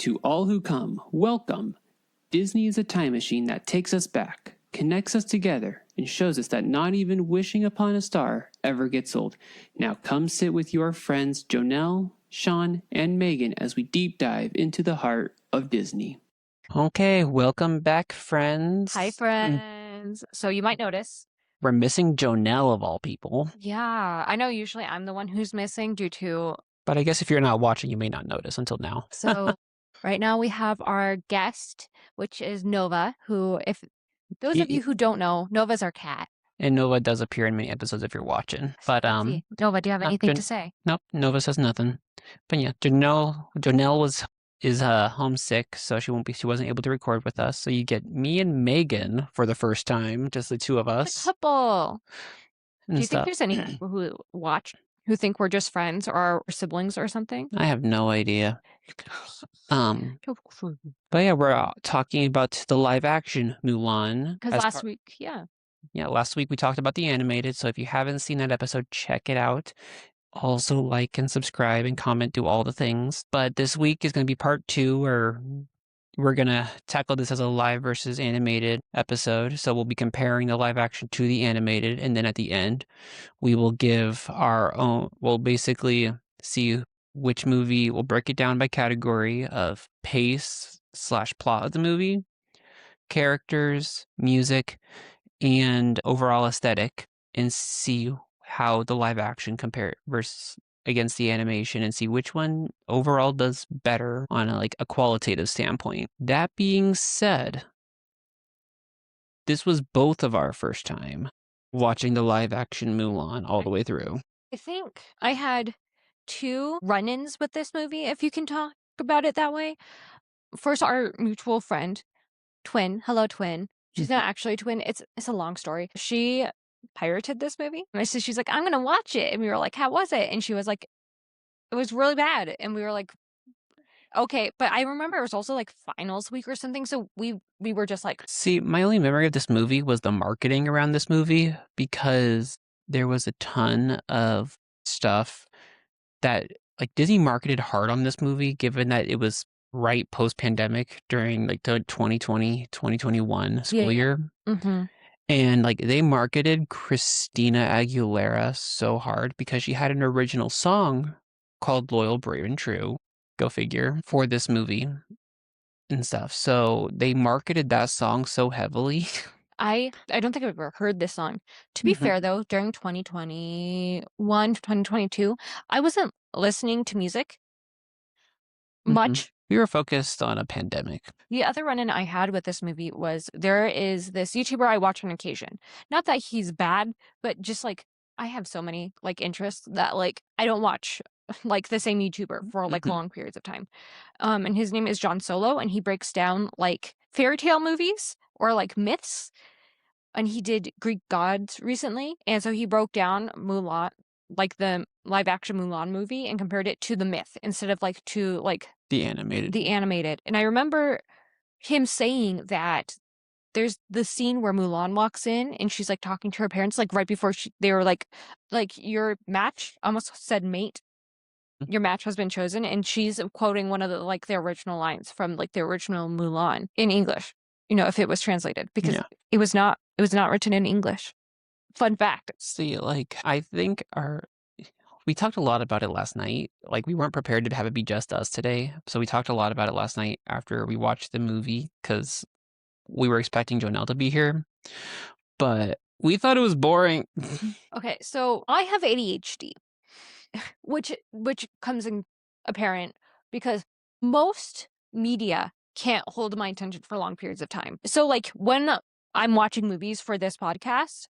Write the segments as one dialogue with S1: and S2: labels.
S1: To all who come, welcome. Disney is a time machine that takes us back, connects us together, and shows us that not even wishing upon a star ever gets old. Now come sit with your friends Jonelle, Sean, and Megan as we deep dive into the heart of Disney.
S2: Okay, welcome back, friends.
S3: Hi, friends. So you might notice.
S2: We're missing Jonelle of all people.
S3: Yeah, I know usually I'm the one who's missing due to...
S2: But I guess if you're not watching, you may not notice until now.
S3: So right now we have our guest, which is Nova, who, if those of you who don't know, Nova's our cat.
S2: And Nova does appear in many episodes if you're watching. But
S3: Nova, do you have anything to say?
S2: Nope, Nova says nothing. But yeah, Jonelle is homesick, so she wasn't able to record with us. So you get me and Megan for the first time, just the two of us.
S3: A couple.
S2: Do
S3: you think there's any people who watch who think we're just friends or siblings or something?
S2: I have no idea. But yeah, we're talking about the live action Mulan.
S3: Because last week,
S2: last week we talked about the animated. So if you haven't seen that episode, check it out. Also like and subscribe and comment, do all the things. But this week is going to be part 2, where we're going to tackle this as a live versus animated episode. So we'll be comparing the live action to the animated. And then at the end, we will give our own, we'll basically see which movie, we'll break it down by category of pace/plot of the movie, characters, music, and overall aesthetic, and see how the live action compare versus against the animation, and see which one overall does better on a qualitative standpoint. That being said, this was both of our first time watching the live action Mulan all the way through.
S3: I think I had 2 run-ins with this movie, if you can talk about it that way. First, our mutual friend, Twin. Hello, Twin. She's not actually a twin. It's a long story. She pirated this movie. And so she's like, I'm going to watch it. And we were like, how was it? And she was like, it was really bad. And we were like, okay. But I remember it was also like finals week or something. So we were just like...
S2: See, my only memory of this movie was the marketing around this movie, because there was a ton of stuff that Disney marketed hard on this movie, given that it was right post-pandemic during the 2020-2021 school year.
S3: Mm-hmm.
S2: And they marketed Christina Aguilera so hard because she had an original song called Loyal, Brave, and True, go figure, for this movie and stuff. So they marketed that song so heavily.
S3: I don't think I've ever heard this song. To be fair, though, during 2021, 2022, I wasn't listening to music much.
S2: We were focused on a pandemic.
S3: The other run-in I had with this movie was, there is this YouTuber I watch on occasion. Not that he's bad, but just I have so many interests that I don't watch the same YouTuber for long periods of time. And his name is John Solo, and he breaks down fairy tale movies or myths. And he did Greek gods recently, and so he broke down Mulan, the live action Mulan movie, and compared it to the myth instead of to
S2: the animated.
S3: And I remember him saying that there's the scene where Mulan walks in and she's talking to her parents right before they were your match, almost said mate, your match has been chosen, and she's quoting one of the the original lines from the original Mulan in English, if it was translated, because it was not written in English. Fun fact.
S2: See, I think we talked a lot about it last night. We weren't prepared to have it be just us today. So we talked a lot about it last night after we watched the movie, because we were expecting Jonelle to be here. But we thought it was boring.
S3: Okay, so I have ADHD, which comes in apparent because most media can't hold my attention for long periods of time. So when I'm watching movies for this podcast,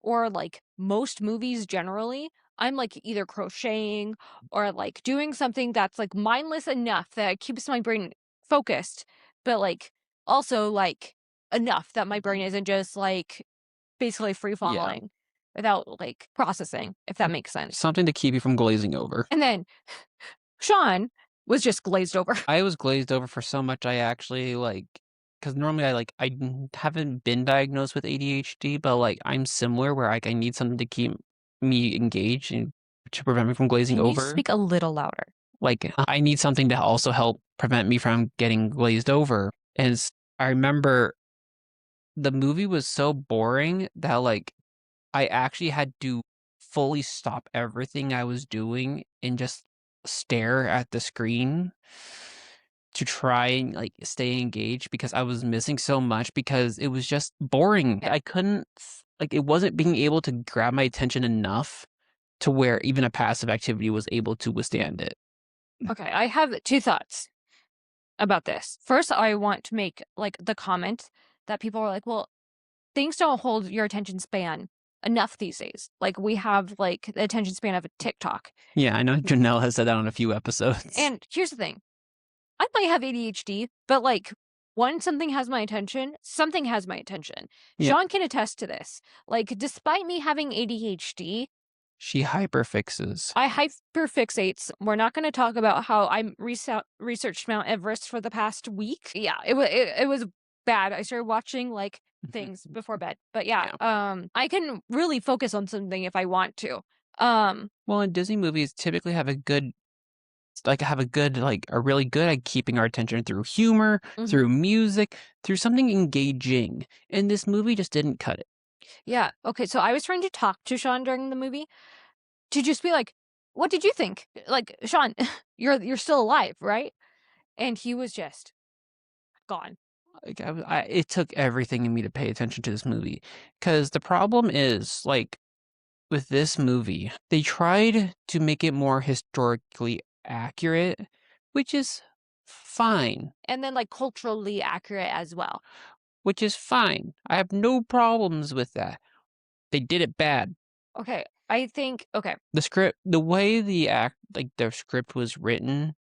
S3: or most movies generally, I'm either crocheting or doing something that's mindless enough that keeps my brain focused, but also enough that my brain isn't just basically free falling without processing, if that makes sense.
S2: Something to keep you from glazing over.
S3: And then Sean was just glazed over.
S2: I was glazed over for so much I actually because normally I haven't been diagnosed with ADHD, but I'm similar where I need something to keep me engaged and to prevent me from glazing over.
S3: Can you speak a little louder?
S2: Like, I need something to also help prevent me from getting glazed over. And I remember the movie was so boring that, like, I actually had to fully stop everything I was doing and just stare at the screen to try and, like, stay engaged because I was missing so much because it was just boring. I couldn't, like, it wasn't being able to grab my attention enough to where even a passive activity was able to withstand it.
S3: Okay, I have two thoughts about this. First, I want to make like the comment that people are like, well, things don't hold your attention span enough these days. Like we have like the attention span of a TikTok.
S2: Yeah, I know Janelle has said that on a few episodes.
S3: And here's the thing. I might have ADHD, but like when something has my attention, something has my attention.
S2: Yeah.
S3: Sean can attest to this. Like despite me having ADHD,
S2: She hyperfixes.
S3: I hyperfixates. We're not going to talk about how I researched Mount Everest for the past week. Yeah, it was bad. I started watching like things before bed. But yeah, I can really focus on something if I want to.
S2: Well, and Disney movies typically have a really good at keeping our attention through humor, through music, through something engaging. And this movie just didn't cut it.
S3: Yeah. Okay. So I was trying to talk to Sean during the movie to just be like, "What did you think?" Like, Sean, you're still alive, right? And he was just gone.
S2: Like it took everything in me to pay attention to this movie, because the problem is, like, with this movie, they tried to make it more historically accurate, which is fine.
S3: And then like culturally accurate as well.
S2: Which is fine. I have no problems with that. They did it bad.
S3: Okay, I think okay.
S2: The script, the way their script was written,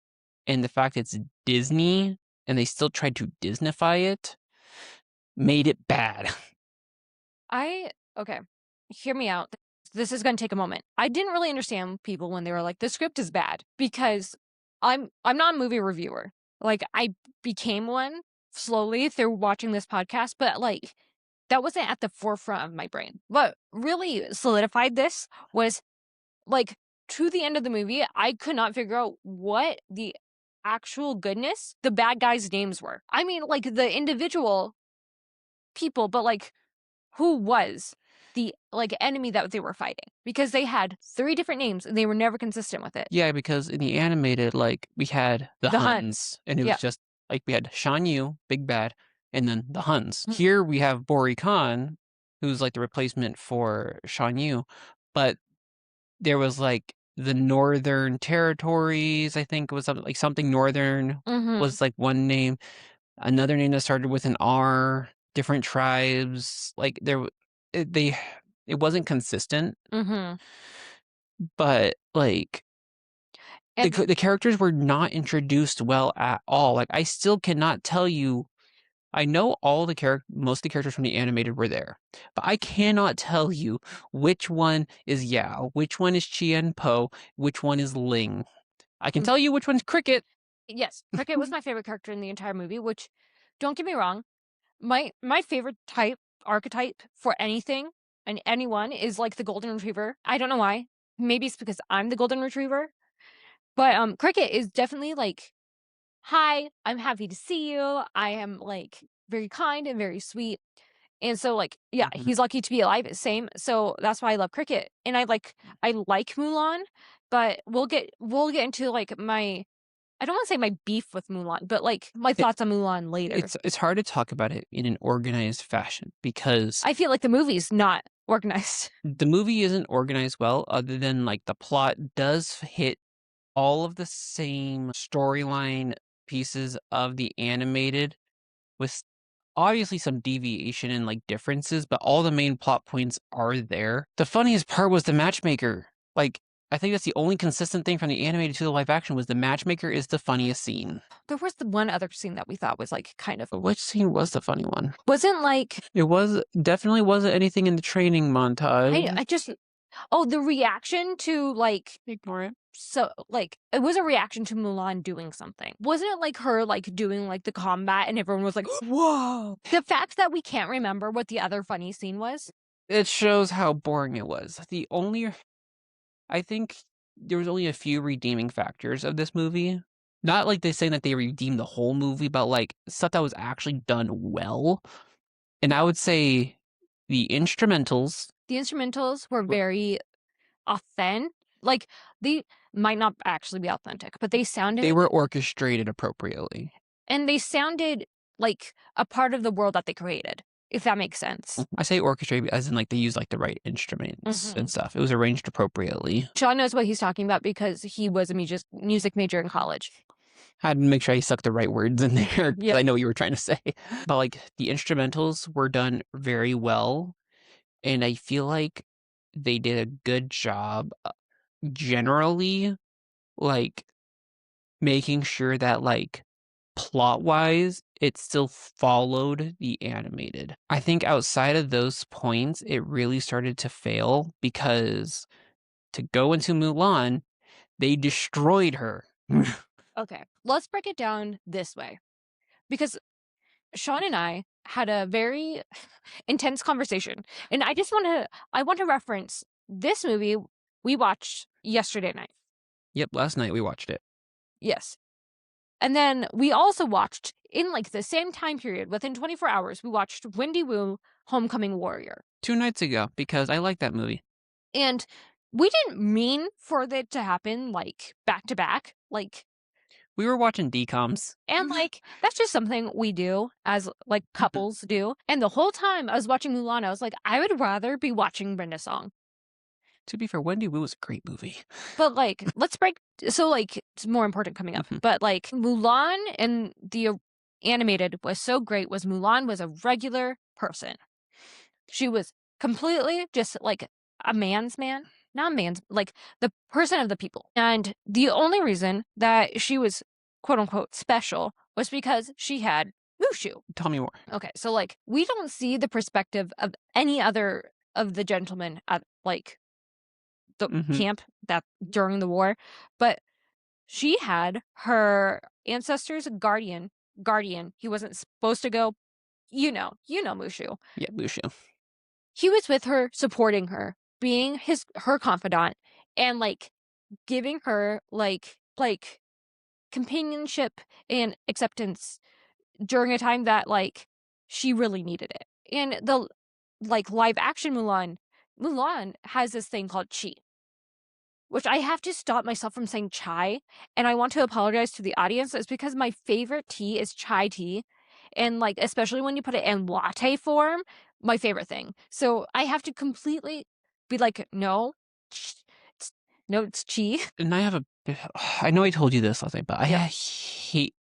S2: and the fact it's Disney and they still tried to Disneyfy it, made it bad.
S3: Okay, hear me out. This is going to take a moment. I didn't really understand people when they were like, the script is bad, because I'm not a movie reviewer. Like, I became one slowly through watching this podcast, but like, that wasn't at the forefront of my brain. What really solidified this was like, to the end of the movie, I could not figure out what the actual goodness the bad guys' names were. I mean, like, the individual people, but like, who was the like enemy that they were fighting, because they had 3 different names and they were never consistent with it.
S2: Yeah, because in the animated, like, we had the Huns, and it was just like we had Shan Yu, big bad, and then the Huns. Here we have Bori Khan, who's like the replacement for Shan Yu, but there was like the Northern Territories, I think it was something Northern was like one name, another name that started with an R, different tribes, like it wasn't consistent, but like the characters were not introduced well at all. Like, I still cannot tell you. I know most of the characters from the animated were there, but I cannot tell you which one is Yao, which one is Chien Po, which one is Ling. I can tell you which one's Cricket.
S3: Yes, Cricket was my favorite character in the entire movie, which, don't get me wrong, my favorite archetype for anything and anyone is like the golden retriever. I don't know why. Maybe it's because I'm the golden retriever. But Cricket is definitely like, "Hi, I'm happy to see you. I am like very kind and very sweet." And so like, yeah, he's lucky to be alive. Same. So that's why I love Cricket. And I like Mulan, but we'll get into like I don't want to say my beef with Mulan, but like my thoughts on Mulan later.
S2: It's hard to talk about it in an organized fashion because
S3: I feel like the movie's not organized.
S2: The movie isn't organized well, other than like the plot does hit all of the same storyline pieces of the animated, with obviously some deviation and like differences, but all the main plot points are there. The funniest part was the matchmaker. Like, I think that's the only consistent thing from the animated to the live action was the matchmaker is the funniest scene.
S3: There was the one other scene that we thought was like kind of.
S2: Which scene was the funny one?
S3: Wasn't like.
S2: It definitely wasn't anything in the training montage.
S3: The reaction to like.
S2: Ignore it.
S3: So like it was a reaction to Mulan doing something. Wasn't it like her like doing like the combat and everyone was like, whoa. The fact that we can't remember what the other funny scene was.
S2: It shows how boring it was. I think there was only a few redeeming factors of this movie. Not like they saying that they redeemed the whole movie, but like stuff that was actually done well. And I would say the instrumentals.
S3: The instrumentals were very authentic. Like, they might not actually be authentic, but they sounded...
S2: They were orchestrated appropriately.
S3: And they sounded like a part of the world that they created, if that makes sense.
S2: I say orchestrated as in like they used like the right instruments and stuff. It was arranged appropriately.
S3: Sean knows what he's talking about because he was a music major in college.
S2: I had to make sure I stuck the right words in there because
S3: Yep.
S2: I know what you were trying to say. But like the instrumentals were done very well. And I feel like they did a good job generally, like making sure that like plot wise, it still followed the animated. I think outside of those points, it really started to fail because to go into Mulan, they destroyed her.
S3: Okay, let's break it down this way. Because Sean and I had a very intense conversation. And I want to reference this movie we watched yesterday night.
S2: Yep, last night we watched it.
S3: Yes. And then we also watched, in like the same time period, within 24 hours, we watched Wendy Wu, Homecoming Warrior.
S2: 2 nights ago, because I like that movie.
S3: And we didn't mean for it to happen, like, back to back. Like,
S2: we were watching DComs.
S3: And, like, that's just something we do as, like, couples do. And the whole time I was watching Mulan, I was like, I would rather be watching Brenda Song.
S2: To be fair, Wendy Wu was a great movie.
S3: But, like, so, like, it's more important coming up. But, like, Mulan and the animated was so great was Mulan was a regular person. She was completely just, like, a man's man. Not man's, like, the person of the people. And the only reason that she was quote-unquote special was because she had Mushu.
S2: Tell me more.
S3: Okay, so, like, we don't see the perspective of any other of the gentlemen at, like, the camp that during the war, but she had her ancestors' guardian. He wasn't supposed to go, you know Mushu.
S2: Yeah, Mushu.
S3: He was with her, supporting her, being her confidant, and, like, giving her, like companionship and acceptance during a time that, like, she really needed it. And the, like, live action Mulan has this thing called chi, which I have to stop myself from saying chai, and I want to apologize to the audience. It's because my favorite tea is chai tea, and, like, especially when you put it in latte form, my favorite thing. So I have to completely be like, no, it's chi.
S2: And I know I told you this last night, but I hate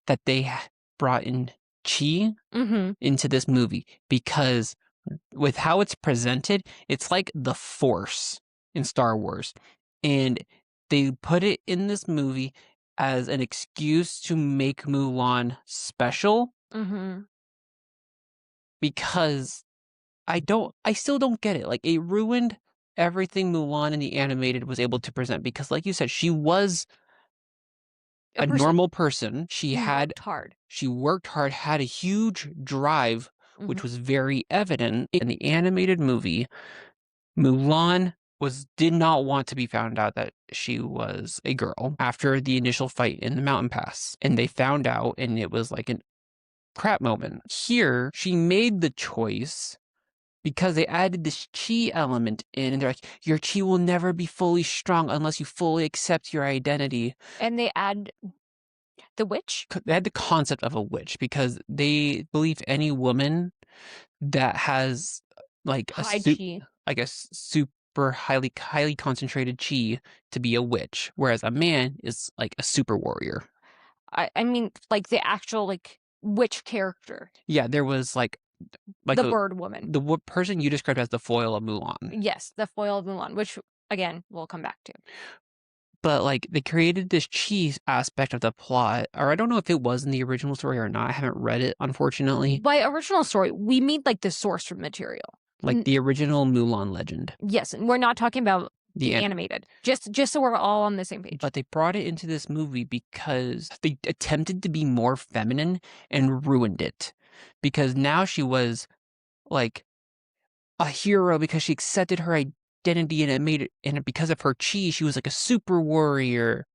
S2: that they brought in chi into this movie because with how it's presented, it's like the Force in Star Wars. And they put it in this movie as an excuse to make Mulan special. Because I still don't get it. Like, it ruined everything Mulan in the animated was able to present because, like you said, she was a normal person. She worked hard, had a huge drive, which was very evident in the animated movie. Mulan did not want to be found out that she was a girl after the initial fight in the mountain pass. And they found out, and it was like a crap moment. Here, she made the choice because they added this chi element in, and they're like, your chi will never be fully strong unless you fully accept your identity.
S3: And they add the witch?
S2: They had the concept of a witch because they believe any woman that has like a super highly concentrated chi to be a witch, whereas a man is like a super warrior.
S3: I mean, like, the actual, like, witch character.
S2: Yeah, there was like
S3: the bird woman.
S2: The person you described as the foil of Mulan.
S3: Yes, the foil of Mulan, which, again, we'll come back to.
S2: But, like, they created this chi aspect of the plot, or I don't know if it was in the original story or not. I haven't read it, unfortunately.
S3: By original story, we mean, like, the source material.
S2: Like the original Mulan legend.
S3: Yes, and we're not talking about the animated. Just so we're all on the same page.
S2: But they brought it into this movie because they attempted to be more feminine and ruined it. Because now she was like a hero because she accepted her identity, and it made it, and because of her chi, she was like a super warrior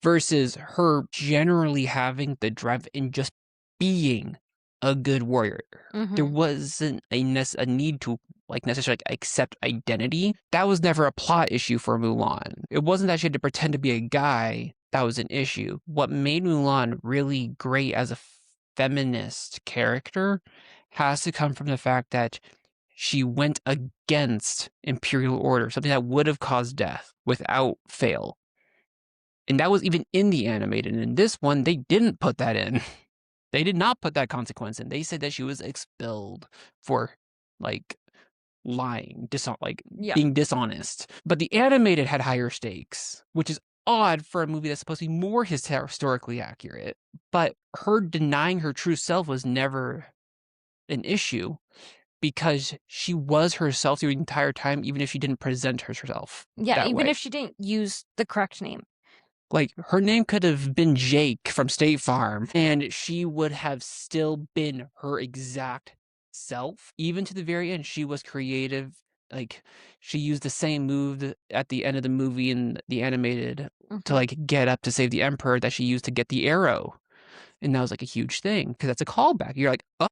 S2: versus her generally having the drive and just being a good warrior. There wasn't a need to like necessarily accept identity. That was never a plot issue for Mulan. It wasn't that she had to pretend to be a guy that was an issue. What made Mulan really great as a feminist character has to come from the fact that she went against imperial order, something that would have caused death without fail. And that was even in the animated. And in this one, they didn't put that in. They did not put that consequence in. They said that she was expelled for like lying, being dishonest. But the animated had higher stakes, which is odd for a movie that's supposed to be more historically accurate. But her denying her true self was never an issue because she was herself the entire time, even if she didn't present herself.
S3: Yeah, even
S2: way.
S3: if she didn't use the correct name.
S2: Like, her name could have been Jake from State Farm, and she would have still been her exact self. Even to the very end, she was creative. Like, she used the same move at the end of the movie in the animated to, like, get up to save the Emperor that she used to get the arrow. And that was, like, a huge thing, because that's a callback. You're like, oh,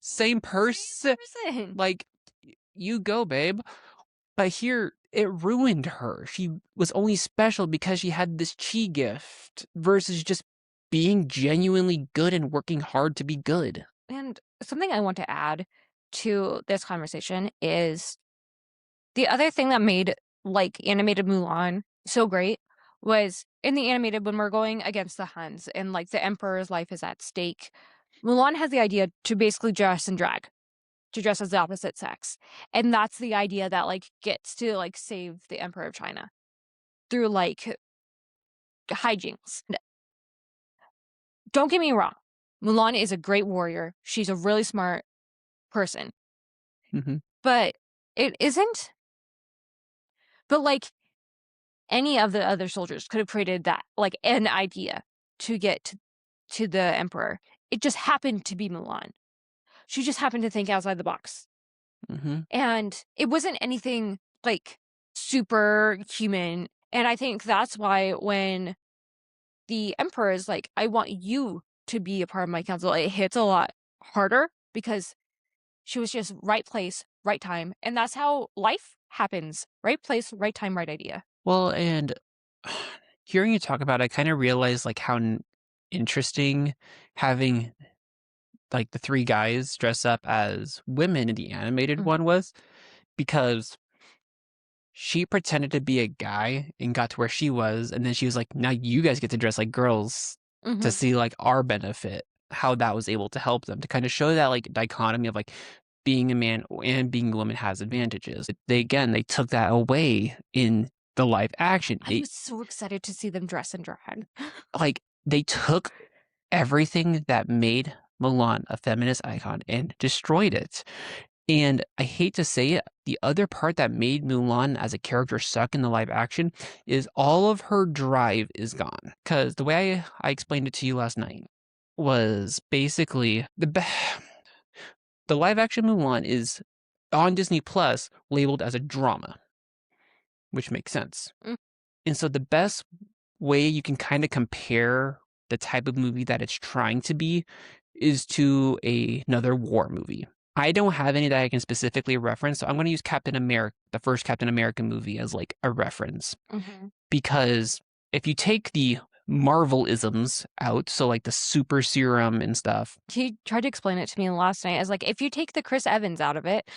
S2: same person. Like, you go, babe. But here, it ruined her. She was only special because she had this chi gift versus just being genuinely good and working hard to be good.
S3: And something I want to add to this conversation is the other thing that made like animated Mulan so great was in the animated when we're going against the Huns and like the Emperor's life is at stake. Mulan has the idea to basically dress and drag, to dress as the opposite sex. And that's the idea that like gets to like save the Emperor of China through like hijinks. Don't get me wrong. Mulan is a great warrior. She's a really smart person. But it isn't. But like any of the other soldiers could have created that, like an idea to get to the Emperor. It just happened to be Mulan. She just happened to think outside the box. And it wasn't anything like super human. And I think that's why when the Emperor is like, I want you to be a part of my council, it hits a lot harder because she was just right place, right time. And that's how life happens. Right place, right time, right idea.
S2: Well, and hearing you talk about it, I kind of realized like how interesting having like the three guys dress up as women in the animated one was, because she pretended to be a guy and got to where she was, and then she was like, now you guys get to dress like girls to see like our benefit, how that was able to help them, to kind of show that like dichotomy of like being a man and being a woman has advantages. They took that away in the live action.
S3: I was so excited to see them dress and drag.
S2: Like, they took everything that made Mulan a feminist icon and destroyed it. And I hate to say it, the other part that made Mulan as a character suck in the live action is all of her drive is gone. Because the way I explained it to you last night was basically the live action Mulan is on Disney Plus labeled as a drama, which makes sense. And so the best way you can kind of compare the type of movie that it's trying to be is to another war movie. I don't have any that I can specifically reference, so I'm going to use Captain America, the first Captain America movie, as like a reference. Because if you take the Marvel-isms out, so like the super serum and stuff.
S3: He tried to explain it to me last night. I was like, if you take the Chris Evans out of it.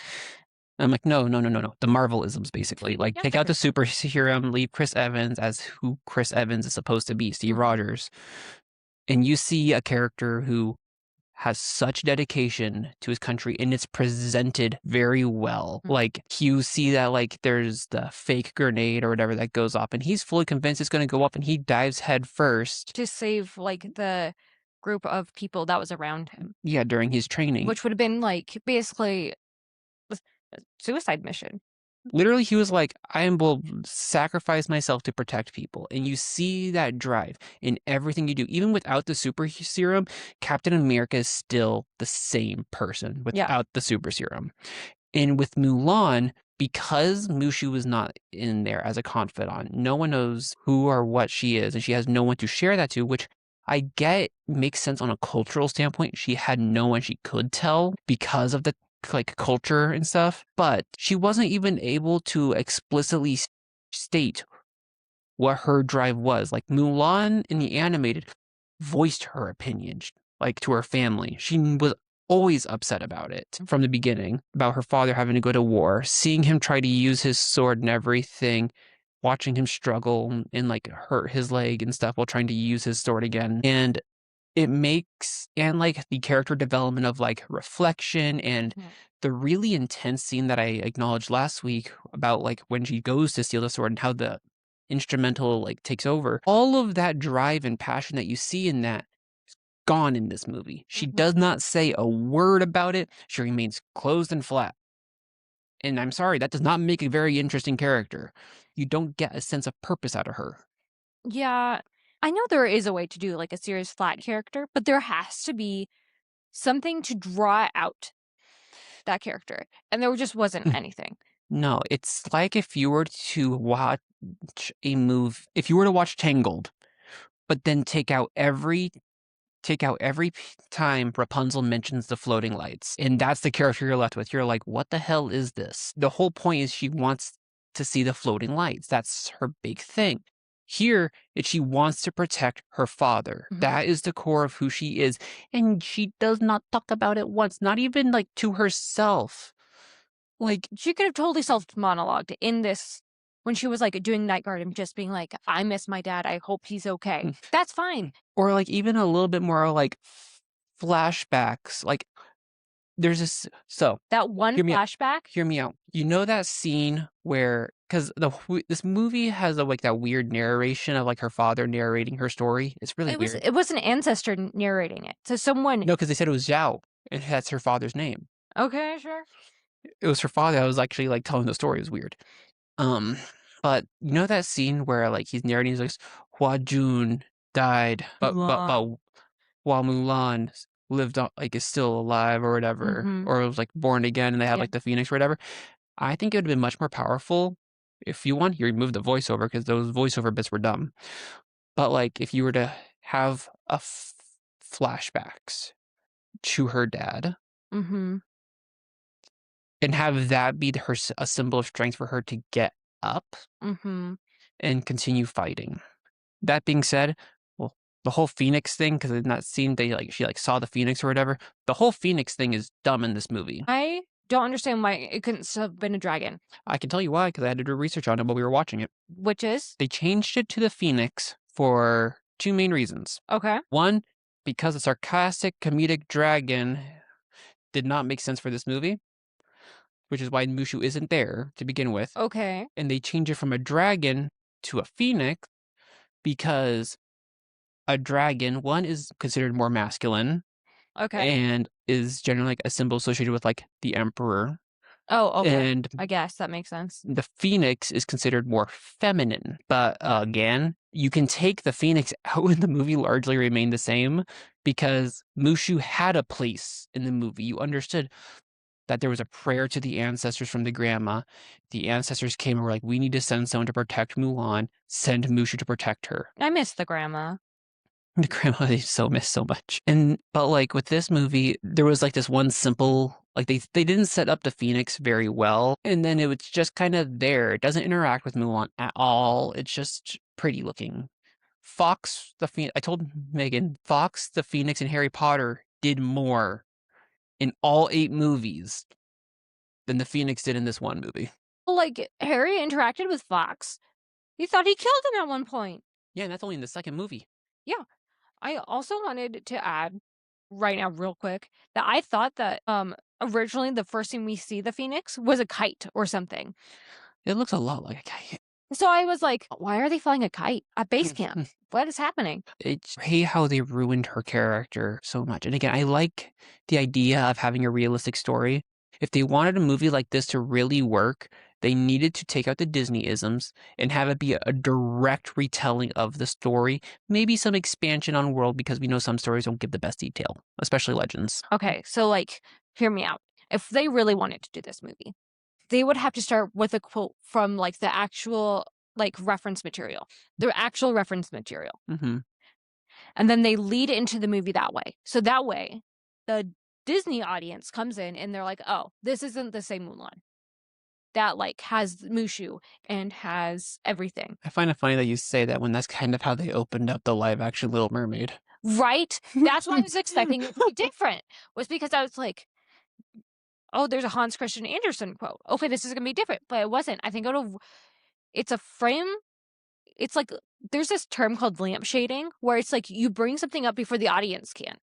S2: I'm like, no. The Marvel-isms, basically. Like, take out the super serum, leave Chris Evans as who Chris Evans is supposed to be, Steve Rogers. And you see a character who has such dedication to his country, and it's presented very well. Like, you see that, like, there's the fake grenade or whatever that goes off, and he's fully convinced it's going to go up, and he dives head first.
S3: To save, like, the group of people that was around him.
S2: Yeah, during his training.
S3: Which would have been, like, basically a suicide mission.
S2: Literally, he was like, I will sacrifice myself to protect people. And you see that drive in everything you do. Even without the super serum, Captain America is still the same person without the super serum. And with Mulan, because Mushu was not in there as a confidant, no one knows who or what she is, and she has no one to share that to, which I get makes sense on a cultural standpoint. She had no one she could tell because of the like culture and stuff, but she wasn't even able to explicitly state what her drive was. Like Mulan in the animated voiced her opinion, like to her family. She was always upset about it from the beginning, about her father having to go to war, seeing him try to use his sword and everything, watching him struggle and like hurt his leg and stuff while trying to use his sword again. And it makes, and like the character development of like reflection and the really intense scene that I acknowledged last week about like when she goes to steal the sword and how the instrumental like takes over. All of that drive and passion that you see in that is gone in this movie. She does not say a word about it. She remains closed and flat. And I'm sorry, that does not make a very interesting character. You don't get a sense of purpose out of her.
S3: Yeah, I know there is a way to do like a serious flat character, but there has to be something to draw out that character, and there just wasn't anything.
S2: No, it's like if you were to watch if you were to watch Tangled, but then take out every time Rapunzel mentions the floating lights, and that's the character you're left with. You're like, what the hell is this? The whole point is she wants to see the floating lights. That's her big thing. Here, she wants to protect her father. That is the core of who she is, and she does not talk about it once, not even like to herself. Like,
S3: she could have totally self-monologued in this when she was like doing Night Guard and just being like, I miss my dad. I hope he's okay. That's fine.
S2: Or like even a little bit more like flashbacks. Like there's this, so
S3: that one flashback.
S2: Hear me out. You know that scene where, because this movie has like that weird narration of like her father narrating her story. It's really weird.
S3: It was an ancestor narrating it. So someone.
S2: No, because they said it was Zhao, and that's her father's name.
S3: Okay, sure.
S2: It was her father that was actually like telling the story. It was weird. But you know that scene where like he's narrating, he's like, Hua Jun died, but while Mulan lived on, like is still alive or whatever, or was like born again, and they have like the phoenix or whatever. I think it would have been much more powerful if you want. You remove the voiceover because those voiceover bits were dumb. But like if you were to have flashbacks to her dad. And have that be a symbol of strength for her to get up and continue fighting. That being said, well, the whole Phoenix thing, because in that scene she saw the Phoenix or whatever, the whole Phoenix thing is dumb in this movie.
S3: I don't understand why it couldn't have been a dragon.
S2: I can tell you why, because I had to do research on it while we were watching it.
S3: Which is?
S2: They changed it to the Phoenix for two main reasons.
S3: Okay.
S2: One, because a sarcastic comedic dragon did not make sense for this movie, which is why Mushu isn't there to begin with.
S3: Okay.
S2: And they change it from a dragon to a phoenix because a dragon, one, is considered more masculine.
S3: Okay.
S2: And is generally like a symbol associated with like the emperor.
S3: Oh, okay.
S2: And
S3: I guess that makes sense.
S2: the phoenix is considered more feminine. But again, you can take the phoenix out and the movie largely remain the same because Mushu had a place in the movie. You understood that there was a prayer to the ancestors from the grandma. The ancestors came and were like, we need to send someone to protect Mulan. Send Mushu to protect her.
S3: I miss the grandma.
S2: The grandma they so miss so much. But like with this movie, there was like this one simple, like they didn't set up the Phoenix very well. And then it was just kind of there. It doesn't interact with Mulan at all. It's just pretty looking. Fox, I told Megan, Fox, the Phoenix, and Harry Potter did more in all 8 movies than the Phoenix did in this one movie.
S3: Well, like, Harry interacted with Fox. He thought he killed him at one point.
S2: Yeah, and that's only in the second movie.
S3: Yeah. I also wanted to add right now real quick that I thought that originally the first time we see the Phoenix was a kite or something.
S2: It looks a lot like a kite.
S3: So I was like, why are they flying a kite at base camp? What is happening?
S2: I hate how they ruined her character so much. And again, I like the idea of having a realistic story. If they wanted a movie like this to really work, they needed to take out the Disney-isms and have it be a direct retelling of the story. Maybe some expansion on world because we know some stories don't give the best detail, especially Legends.
S3: Okay, so like, hear me out. if they really wanted to do this movie, they would have to start with a quote from like the actual like reference material, their actual reference material.
S2: Mm-hmm.
S3: And then they lead into the movie that way. So that way, the Disney audience comes in and they're like, oh, this isn't the same Mulan. That like has Mushu and has everything.
S2: I find it funny that you say that when that's kind of how they opened up the live action Little Mermaid.
S3: Right? That's what I was expecting it to be different. Was because I was like, oh, there's a Hans Christian Andersen quote. Okay, this is gonna be different. But it wasn't. I think it's a frame. It's like there's this term called lamp shading where it's like you bring something up before the audience can.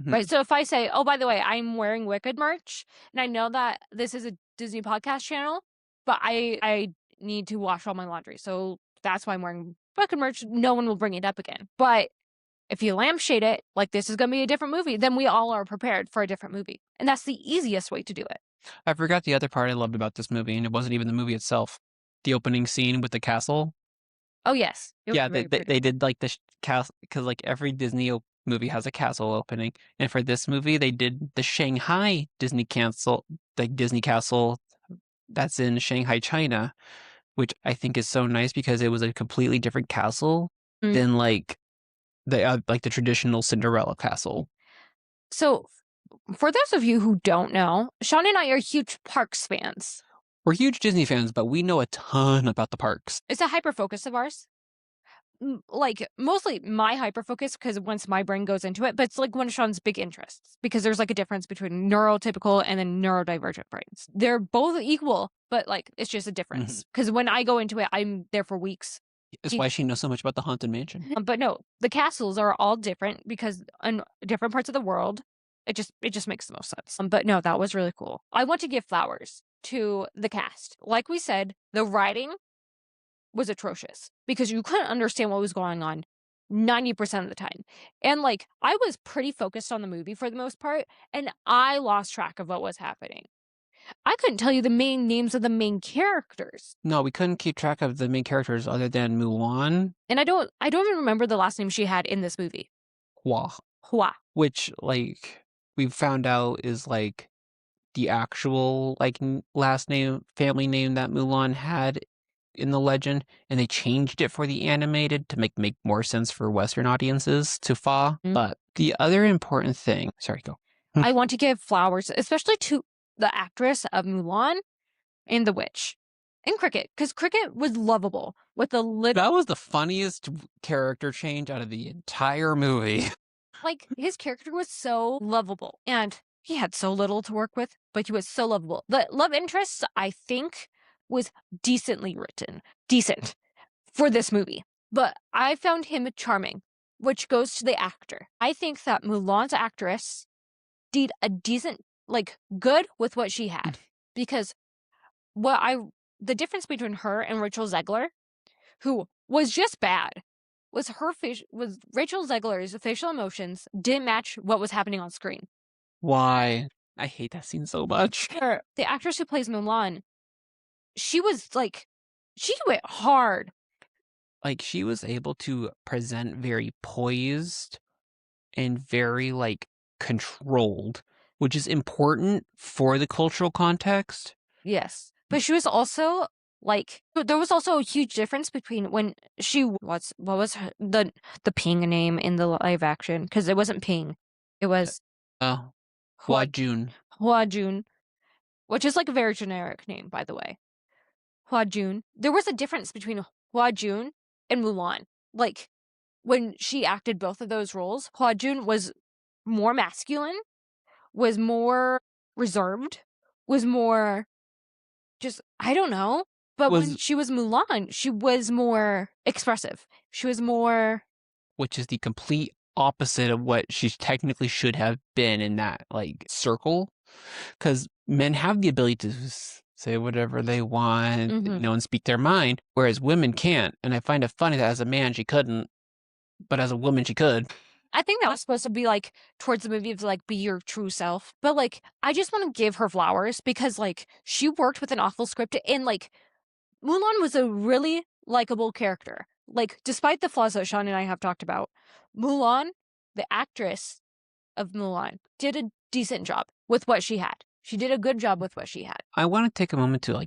S2: Mhm.
S3: Right. So if I say, oh, by the way, I'm wearing Wicked merch, and I know that this is a Disney podcast channel, but I need to wash all my laundry. So that's why I'm wearing Wicked merch. No one will bring it up again. But if you lampshade it, like this is going to be a different movie, then we all are prepared for a different movie. And that's the easiest way to do it.
S2: I forgot the other part I loved about this movie, and it wasn't even the movie itself. The opening scene with the castle.
S3: Oh, yes. It was
S2: Yeah,
S3: very pretty.
S2: they did like the castle, because like every movie has a castle opening, and for this movie they did the Shanghai Disney castle, like Disney castle that's in Shanghai, China, which I think is so nice because it was a completely different castle
S3: Mm.
S2: than like the traditional Cinderella castle.
S3: So for those of you who don't know, Sean and I are huge parks fans.
S2: We're huge Disney fans, but we know a ton about the parks.
S3: It's a hyper focus of ours. Like mostly my hyper focus because once my brain goes into it, but it's like one of Sean's big interests because there's like a difference between neurotypical and then neurodivergent brains. They're both equal, but like it's just a difference because when I go into it, I'm there for weeks.
S2: That's why she knows so much about the Haunted Mansion.
S3: But no, the castles are all different because in different parts of the world, it just makes the most sense. But no, that was really cool. I want to give flowers to the cast. Like we said, the writing was atrocious because you couldn't understand what was going on 90% of the time. And like I was pretty focused on the movie for the most part, and I lost track of what was happening. I couldn't tell you the main names of the main characters.
S2: No, we couldn't keep track of the main characters other than Mulan.
S3: And I don't even remember the last name she had in this movie.
S2: Hua. Which like we found out is like the actual like last name, family name that Mulan had in the legend, and they changed it for the animated to make more sense for Western audiences to Fa.
S3: Mm.
S2: But the other important thing, sorry, go.
S3: I want to give flowers, especially to the actress of Mulan and the witch and Cricket, because Cricket was lovable with the
S2: That was the funniest character change out of the entire movie.
S3: Like his character was so lovable, and he had so little to work with, but he was so lovable. The love interest, I think, was decently written, decent for this movie. But I found him charming, which goes to the actor. I think that Mulan's actress did a decent, like, good with what she had. Because the difference between her and Rachel Zegler, who was just bad, was Rachel Zegler's facial emotions didn't match what was happening on screen.
S2: Why? I hate that scene so much.
S3: The actress who plays Mulan, she was like, she went hard.
S2: Like she was able to present very poised and very like controlled, which is important for the cultural context.
S3: Yes. But she was also like, there was also a huge difference between when she was, what was the Ping name in the live action? Because it wasn't Ping. It was
S2: Hua Jun.
S3: Hua Jun, which is like a very generic name, by the way. Hua Jun. There was a difference between Hua Jun and Mulan. Like, when she acted both of those roles, Hua Jun was more masculine, was more reserved, was more just, I don't know. But when she was Mulan, she was more expressive. She was more...
S2: Which is the complete opposite of what she technically should have been in that, like, circle. Because men have the ability to say whatever they want, and speak their mind, whereas women can't. And I find it funny that as a man, she couldn't, but as a woman, she could.
S3: I think that was supposed to be, like, towards the movie of, like, be your true self. But, like, I just want to give her flowers because, like, she worked with an awful script and, like, Mulan was a really likable character. Like, despite the flaws that Sean and I have talked about, Mulan, the actress of Mulan, did a decent job with what she had. She did a good job with what she had.
S2: I want to take a moment to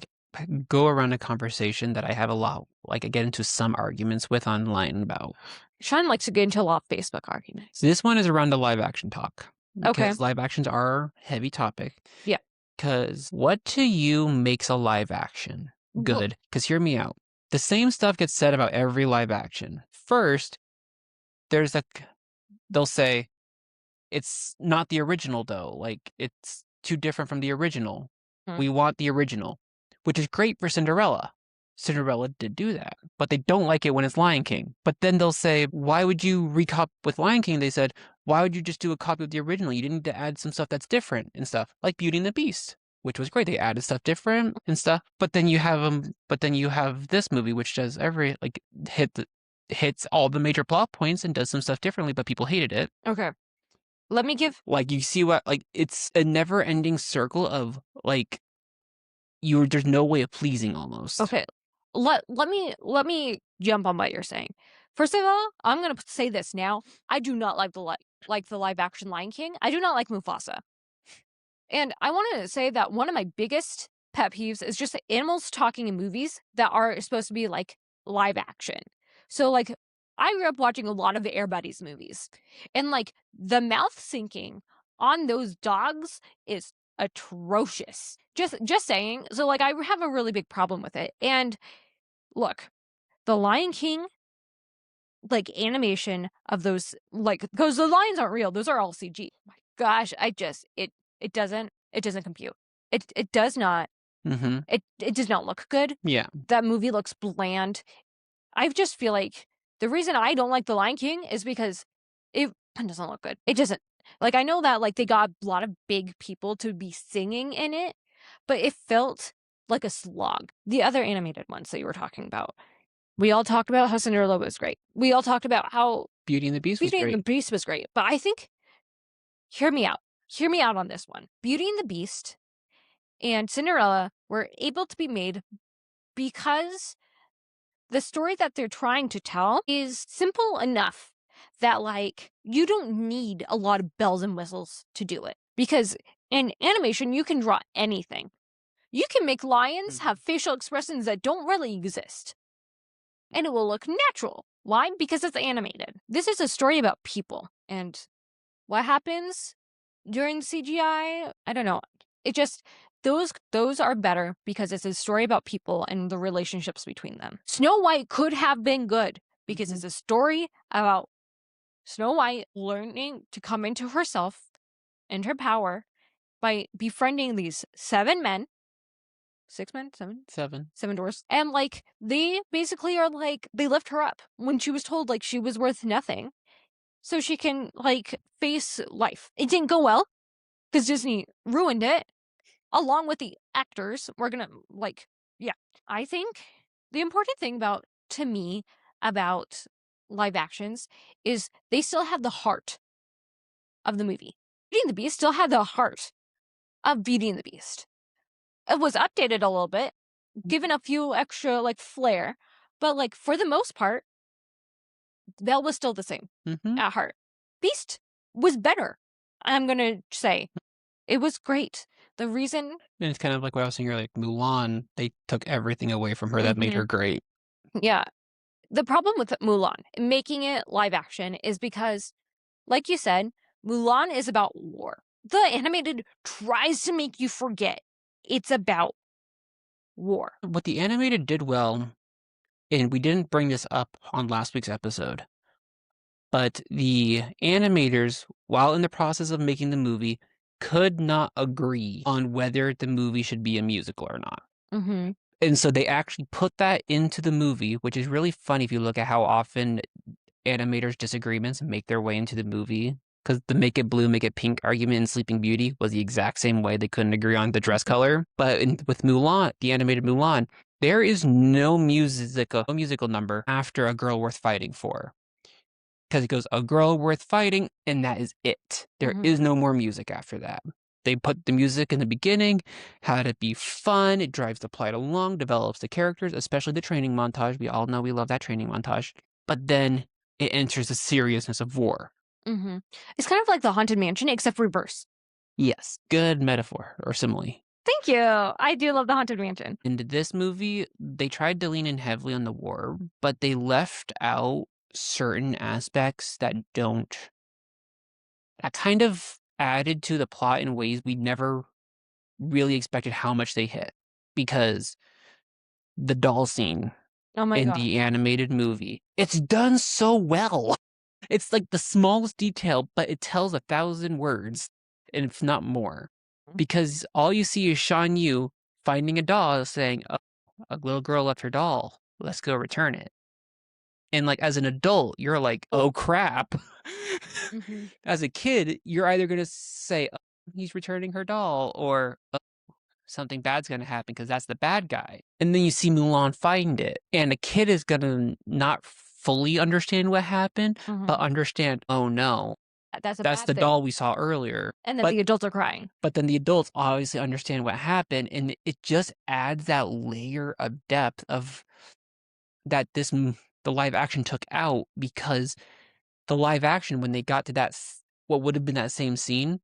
S2: go around a conversation that I have a lot, I get into some arguments with online about.
S3: Sean likes to get into a lot of Facebook arguments.
S2: So this one is around the live action talk.
S3: Okay.
S2: Because live actions are a heavy topic.
S3: Yeah.
S2: Because what to you makes a live action good? Because hear me out. The same stuff gets said about every live action. First, they'll say, it's not the original though. Like, it's too different from the original. We want the original, which is great for Cinderella. Cinderella did do that, but they don't like it when it's Lion King. But then they'll say, why would you recop with Lion King? They said, why would you just do a copy of the original? You didn't need to add some stuff that's different and stuff, like Beauty and the Beast, which was great. They added stuff different and stuff. But then you have this movie, which does hits all the major plot points and does some stuff differently, but people hated it.
S3: Okay. Let me give...
S2: you see what, it's a never-ending circle of, there's no way of pleasing almost.
S3: Okay. Let me jump on what you're saying. First of all, I'm going to say this now. I do not like the live action Lion King. I do not like Mufasa. And I want to say that one of my biggest pet peeves is just animals talking in movies that are supposed to be live action. So I grew up watching a lot of the Air Buddies movies, and the mouth syncing on those dogs is atrocious. Just saying. So I have a really big problem with it. And look, the Lion King animation of those because the lions aren't real. Those are all CG. My gosh, it doesn't compute. It does not.
S2: Mm-hmm.
S3: It does not look good.
S2: Yeah.
S3: That movie looks bland. I just feel like the reason I don't like The Lion King is because it doesn't look good. It doesn't. I know that they got a lot of big people to be singing in it, but it felt like a slog. The other animated ones that you were talking about, we all talked about how Cinderella was great. We all talked about how
S2: Beauty and the Beast
S3: was great. But I think, hear me out. Hear me out on this one. Beauty and the Beast and Cinderella were able to be made because the story that they're trying to tell is simple enough that you don't need a lot of bells and whistles to do it. Because in animation, you can draw anything. You can make lions have facial expressions that don't really exist. And it will look natural. Why? Because it's animated. This is a story about people. And what happens during the CGI? I don't know. It just... Those are better because it's a story about people and the relationships between them. Snow White could have been good because it's a story about Snow White learning to come into herself and her power by befriending these 7 men. 6 men? 7 dwarfs. And they basically are they lift her up when she was told she was worth nothing. So she can face life. It didn't go well because Disney ruined it. Along with the actors, we're gonna I think the important thing about live actions is they still have the heart of the movie. Beauty and the Beast still had the heart of Beauty and the Beast. It was updated a little bit, given a few extra flair, but for the most part, Belle was still the same at heart. Beast was better. I'm gonna say it was great. The reason...
S2: And it's kind of what I was saying earlier, Mulan, they took everything away from her that made her great.
S3: Yeah. The problem with Mulan, making it live action, is because, like you said, Mulan is about war. The animated tries to make you forget it's about war.
S2: What the animated did well, and we didn't bring this up on last week's episode, but the animators, while in the process of making the movie, could not agree on whether the movie should be a musical or not.
S3: Mm-hmm.
S2: And so they actually put that into the movie, which is really funny if you look at how often animators' disagreements make their way into the movie. Because the make it blue, make it pink argument in Sleeping Beauty was the exact same way. They couldn't agree on the dress color. But with Mulan, the animated Mulan, there is no musical number after A Girl Worth Fighting For. Because it goes, a girl worth fighting, and that is it. There is no more music after that. They put the music in the beginning, had it be fun, it drives the plot along, develops the characters, especially the training montage. We all know we love that training montage. But then it enters the seriousness of war.
S3: Mm-hmm. It's kind of like the Haunted Mansion, except reverse.
S2: Yes, good metaphor or simile.
S3: Thank you. I do love the Haunted Mansion.
S2: In this movie, they tried to lean in heavily on the war, but they left out certain aspects that kind of added to the plot in ways we never really expected how much they hit. Because the doll scene
S3: Oh my
S2: in
S3: god.
S2: the animated movie, it's done so well. It's like the smallest detail, but it tells 1,000 words, and if not more. Because all you see is Shan Yu finding a doll saying, oh, a little girl left her doll. Let's go return it. And like as an adult, you're like, oh crap.
S3: Mhm.
S2: As a kid, you're either going to say, oh, he's returning her doll, or oh, something bad's going to happen because that's the bad guy. And then you see Mulan find it. And a kid is going to not fully understand what happened, but understand, oh no,
S3: That's a
S2: that's
S3: bad
S2: the
S3: thing.
S2: doll we saw earlier.
S3: And then
S2: But
S3: the adults are crying.
S2: but then the adults obviously understand what happened, and it just adds that layer of depth of that the live action took out, because the live action, when they got to that what would have been that same scene,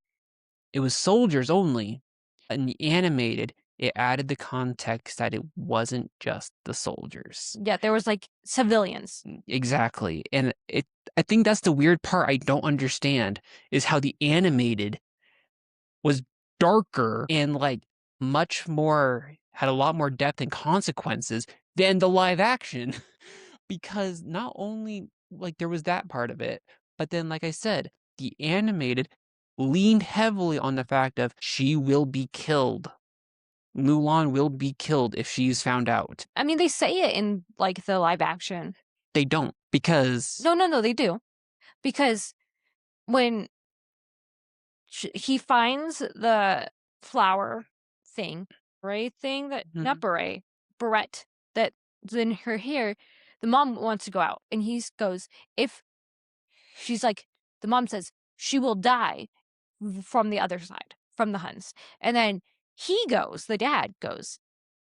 S2: it was soldiers only. In the animated, it added the context that it wasn't just the soldiers.
S3: Yeah, there was like civilians.
S2: Exactly. And I think that's the weird part I don't understand, is how the animated was darker and like much more, had a lot more depth and consequences than the live action. Because not only like there was that part of it, but then like I said, the animated leaned heavily on the fact of she will be killed. Mulan will be killed if she's found out.
S3: I mean, they say it in like the live action.
S2: They don't, because
S3: No, they do. Because when he finds the flower thing, beret thing that, not beret, barrette that's in her hair, the mom wants to go out. And he goes, if she's like, the mom says, she will die from the other side, from the Huns. And then he goes, the dad goes,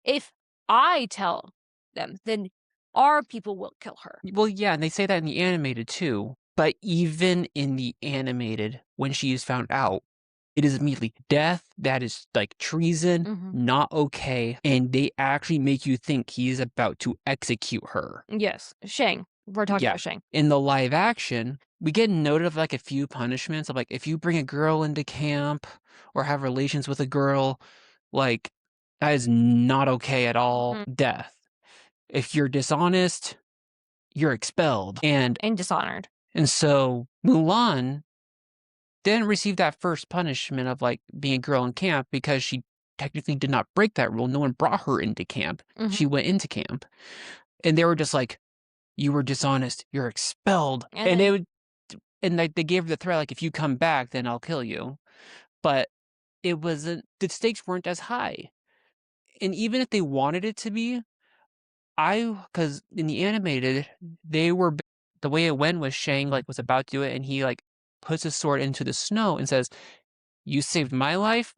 S3: if I tell them, then our people will kill her.
S2: well, yeah, and they say that in the animated too. But even in the animated, when she is found out, it is immediately death. That is like treason, not okay. And they actually make you think he is about to execute her.
S3: Yes, Shang. We're talking about Shang.
S2: In the live action, we get noted of like a few punishments of like, if you bring a girl into camp or have relations with a girl, like that is not okay at all. Death. If you're dishonest, you're expelled. And
S3: dishonored.
S2: And so Mulan didn't receive that first punishment of like being a girl in camp, because she technically did not break that rule. No one brought her into camp. She went into camp. And they were just like, you were dishonest, you're expelled. And like they gave her the threat, like, if you come back, then I'll kill you. But it wasn't, the stakes weren't as high. And even if they wanted it to be, because in the animated, they were, the way it went was Shang like was about to do it, and he like puts his sword into the snow and says, you saved my life,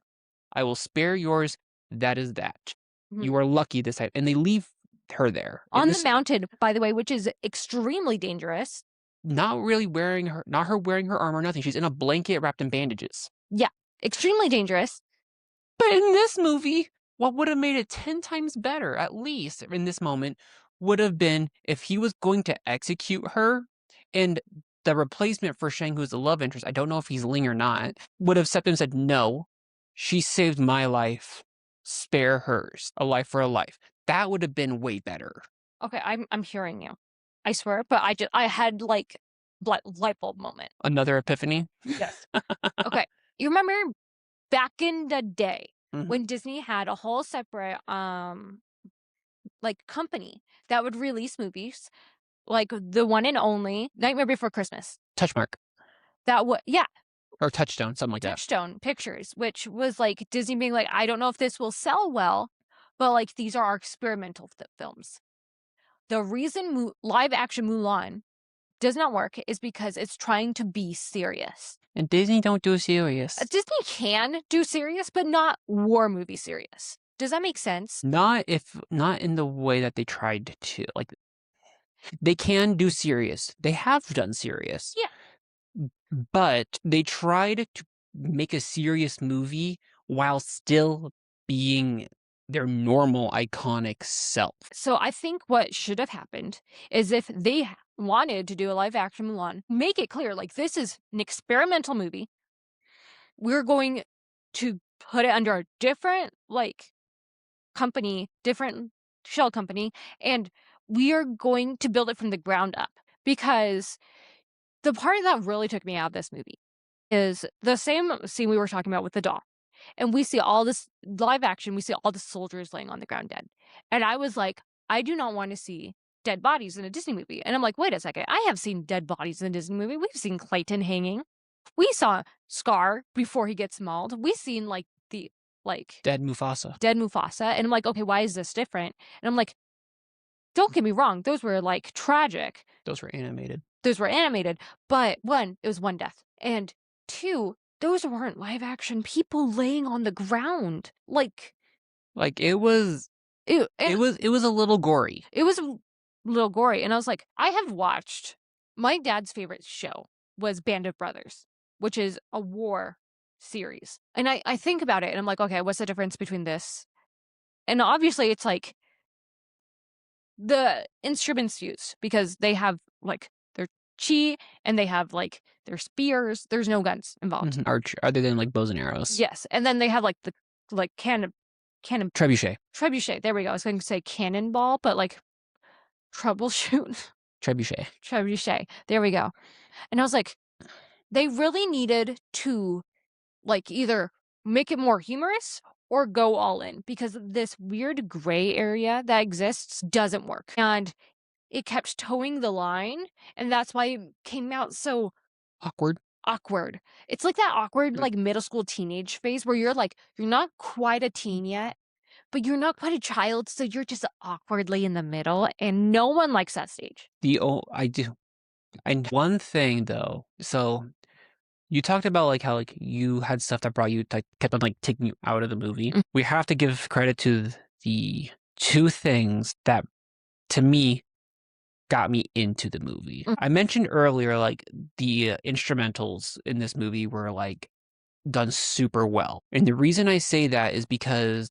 S2: I will spare yours. That is that. You are lucky this time. And they leave her there.
S3: On the mountain, by the way, which is extremely dangerous.
S2: Not really wearing her, not her wearing her armor, nothing. She's in a blanket wrapped in bandages.
S3: Yeah, extremely dangerous.
S2: But in this movie, what would have made it 10 times better, at least in this moment, would have been if he was going to execute her, and the replacement for Shang, who's the love interest, I don't know if he's Ling or not, would have stepped in and said, no, she saved my life. Spare hers. A life for a life. That would have been way better.
S3: Okay, I'm hearing you. I swear, but I had like light bulb moment.
S2: Another epiphany?
S3: Yes. Okay. You remember back in the day when Disney had a whole separate like company that would release movies, like the one and only Nightmare Before Christmas.
S2: Touchmark.
S3: Yeah.
S2: Or Touchstone, something like that.
S3: Touchstone Pictures, which was like Disney being like, I don't know if this will sell well, but like these are our experimental films. The reason live action Mulan does not work is because it's trying to be serious.
S2: And Disney don't do serious.
S3: Disney can do serious, but not war movie serious. Does that make sense?
S2: Not in the way that they tried to. Like, they can do serious. They have done serious.
S3: Yeah.
S2: But they tried to make a serious movie while still being their normal iconic self.
S3: So I think what should have happened is if they wanted to do a live action Mulan, make it clear, like, this is an experimental movie. We're going to put it under a different, like, company, different shell company, and we are going to build it from the ground up. Because the part that really took me out of this movie is the same scene we were talking about with the doll. And we see all this live action, we see all the soldiers laying on the ground dead. And I was like, I do not want to see dead bodies in a Disney movie. And I'm like, wait a second, I have seen dead bodies in a Disney movie. We've seen Clayton hanging. We saw Scar before he gets mauled. We've seen
S2: Dead Mufasa.
S3: dead Mufasa. And I'm like, okay, why is this different? And I'm like, don't get me wrong, those were like tragic.
S2: Those were animated.
S3: But one, it was one death. And two, those weren't live action people laying on the ground. Like
S2: it was
S3: it
S2: was a little gory.
S3: It was a little gory. And I was like, I have watched, my dad's favorite show was Band of Brothers, which is a war series. And I think about it and I'm like, okay, what's the difference between this? And obviously it's like the instruments used, because they have like their chi and they have like their spears. There's no guns involved.
S2: Other than like bows and arrows.
S3: Yes. And then they have like the cannon
S2: Trebuchet.
S3: There we go. I was going to say cannonball, but like troubleshoot. Trebuchet. There we go. And I was like, they really needed to like either make it more humorous or go all in, because this weird gray area that exists doesn't work. And it kept towing the line, and that's why it came out so
S2: awkward.
S3: It's like that awkward like middle school teenage phase where you're not quite a teen yet, but you're not quite a child, so you're just awkwardly in the middle, and no one likes that stage.
S2: I do. And one thing though, so you talked about like how like you had stuff that brought you kept on like taking you out of the movie. We have to give credit to the two things that to me got me into the movie. I mentioned earlier like the instrumentals in this movie were like done super well. And the reason I say that is because,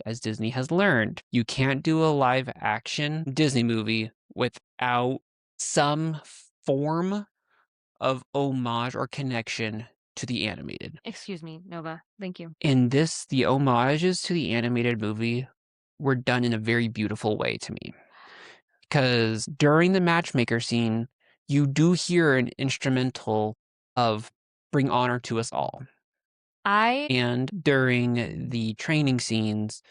S2: as Disney has learned, you can't do a live action Disney movie without some form of homage or connection to the animated.
S3: Excuse me, Nova. Thank you.
S2: In this, the homages to the animated movie were done in a very beautiful way to me. Because during the matchmaker scene, you do hear an instrumental of Bring Honor to Us All. And during the training scenes,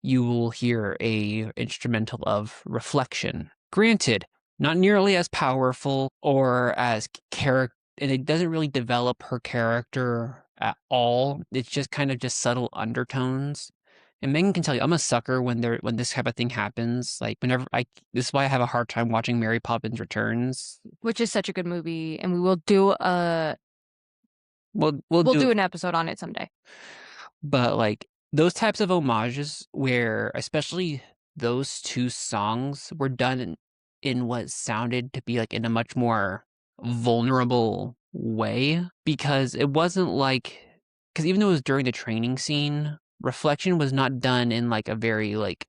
S2: you will hear a instrumental of Reflection. Granted, not nearly as powerful or as character, and it doesn't really develop her character at all. It's just kind of just subtle undertones. And Megan can tell you, I'm a sucker when this type of thing happens. Like this is why I have a hard time watching Mary Poppins Returns,
S3: which is such a good movie, and we will do we'll do an episode on it someday.
S2: But like those types of homages, where especially those two songs were done in what sounded to be like in a much more vulnerable way, because it wasn't like, because even though it was during the training scene, Reflection was not done in like a very like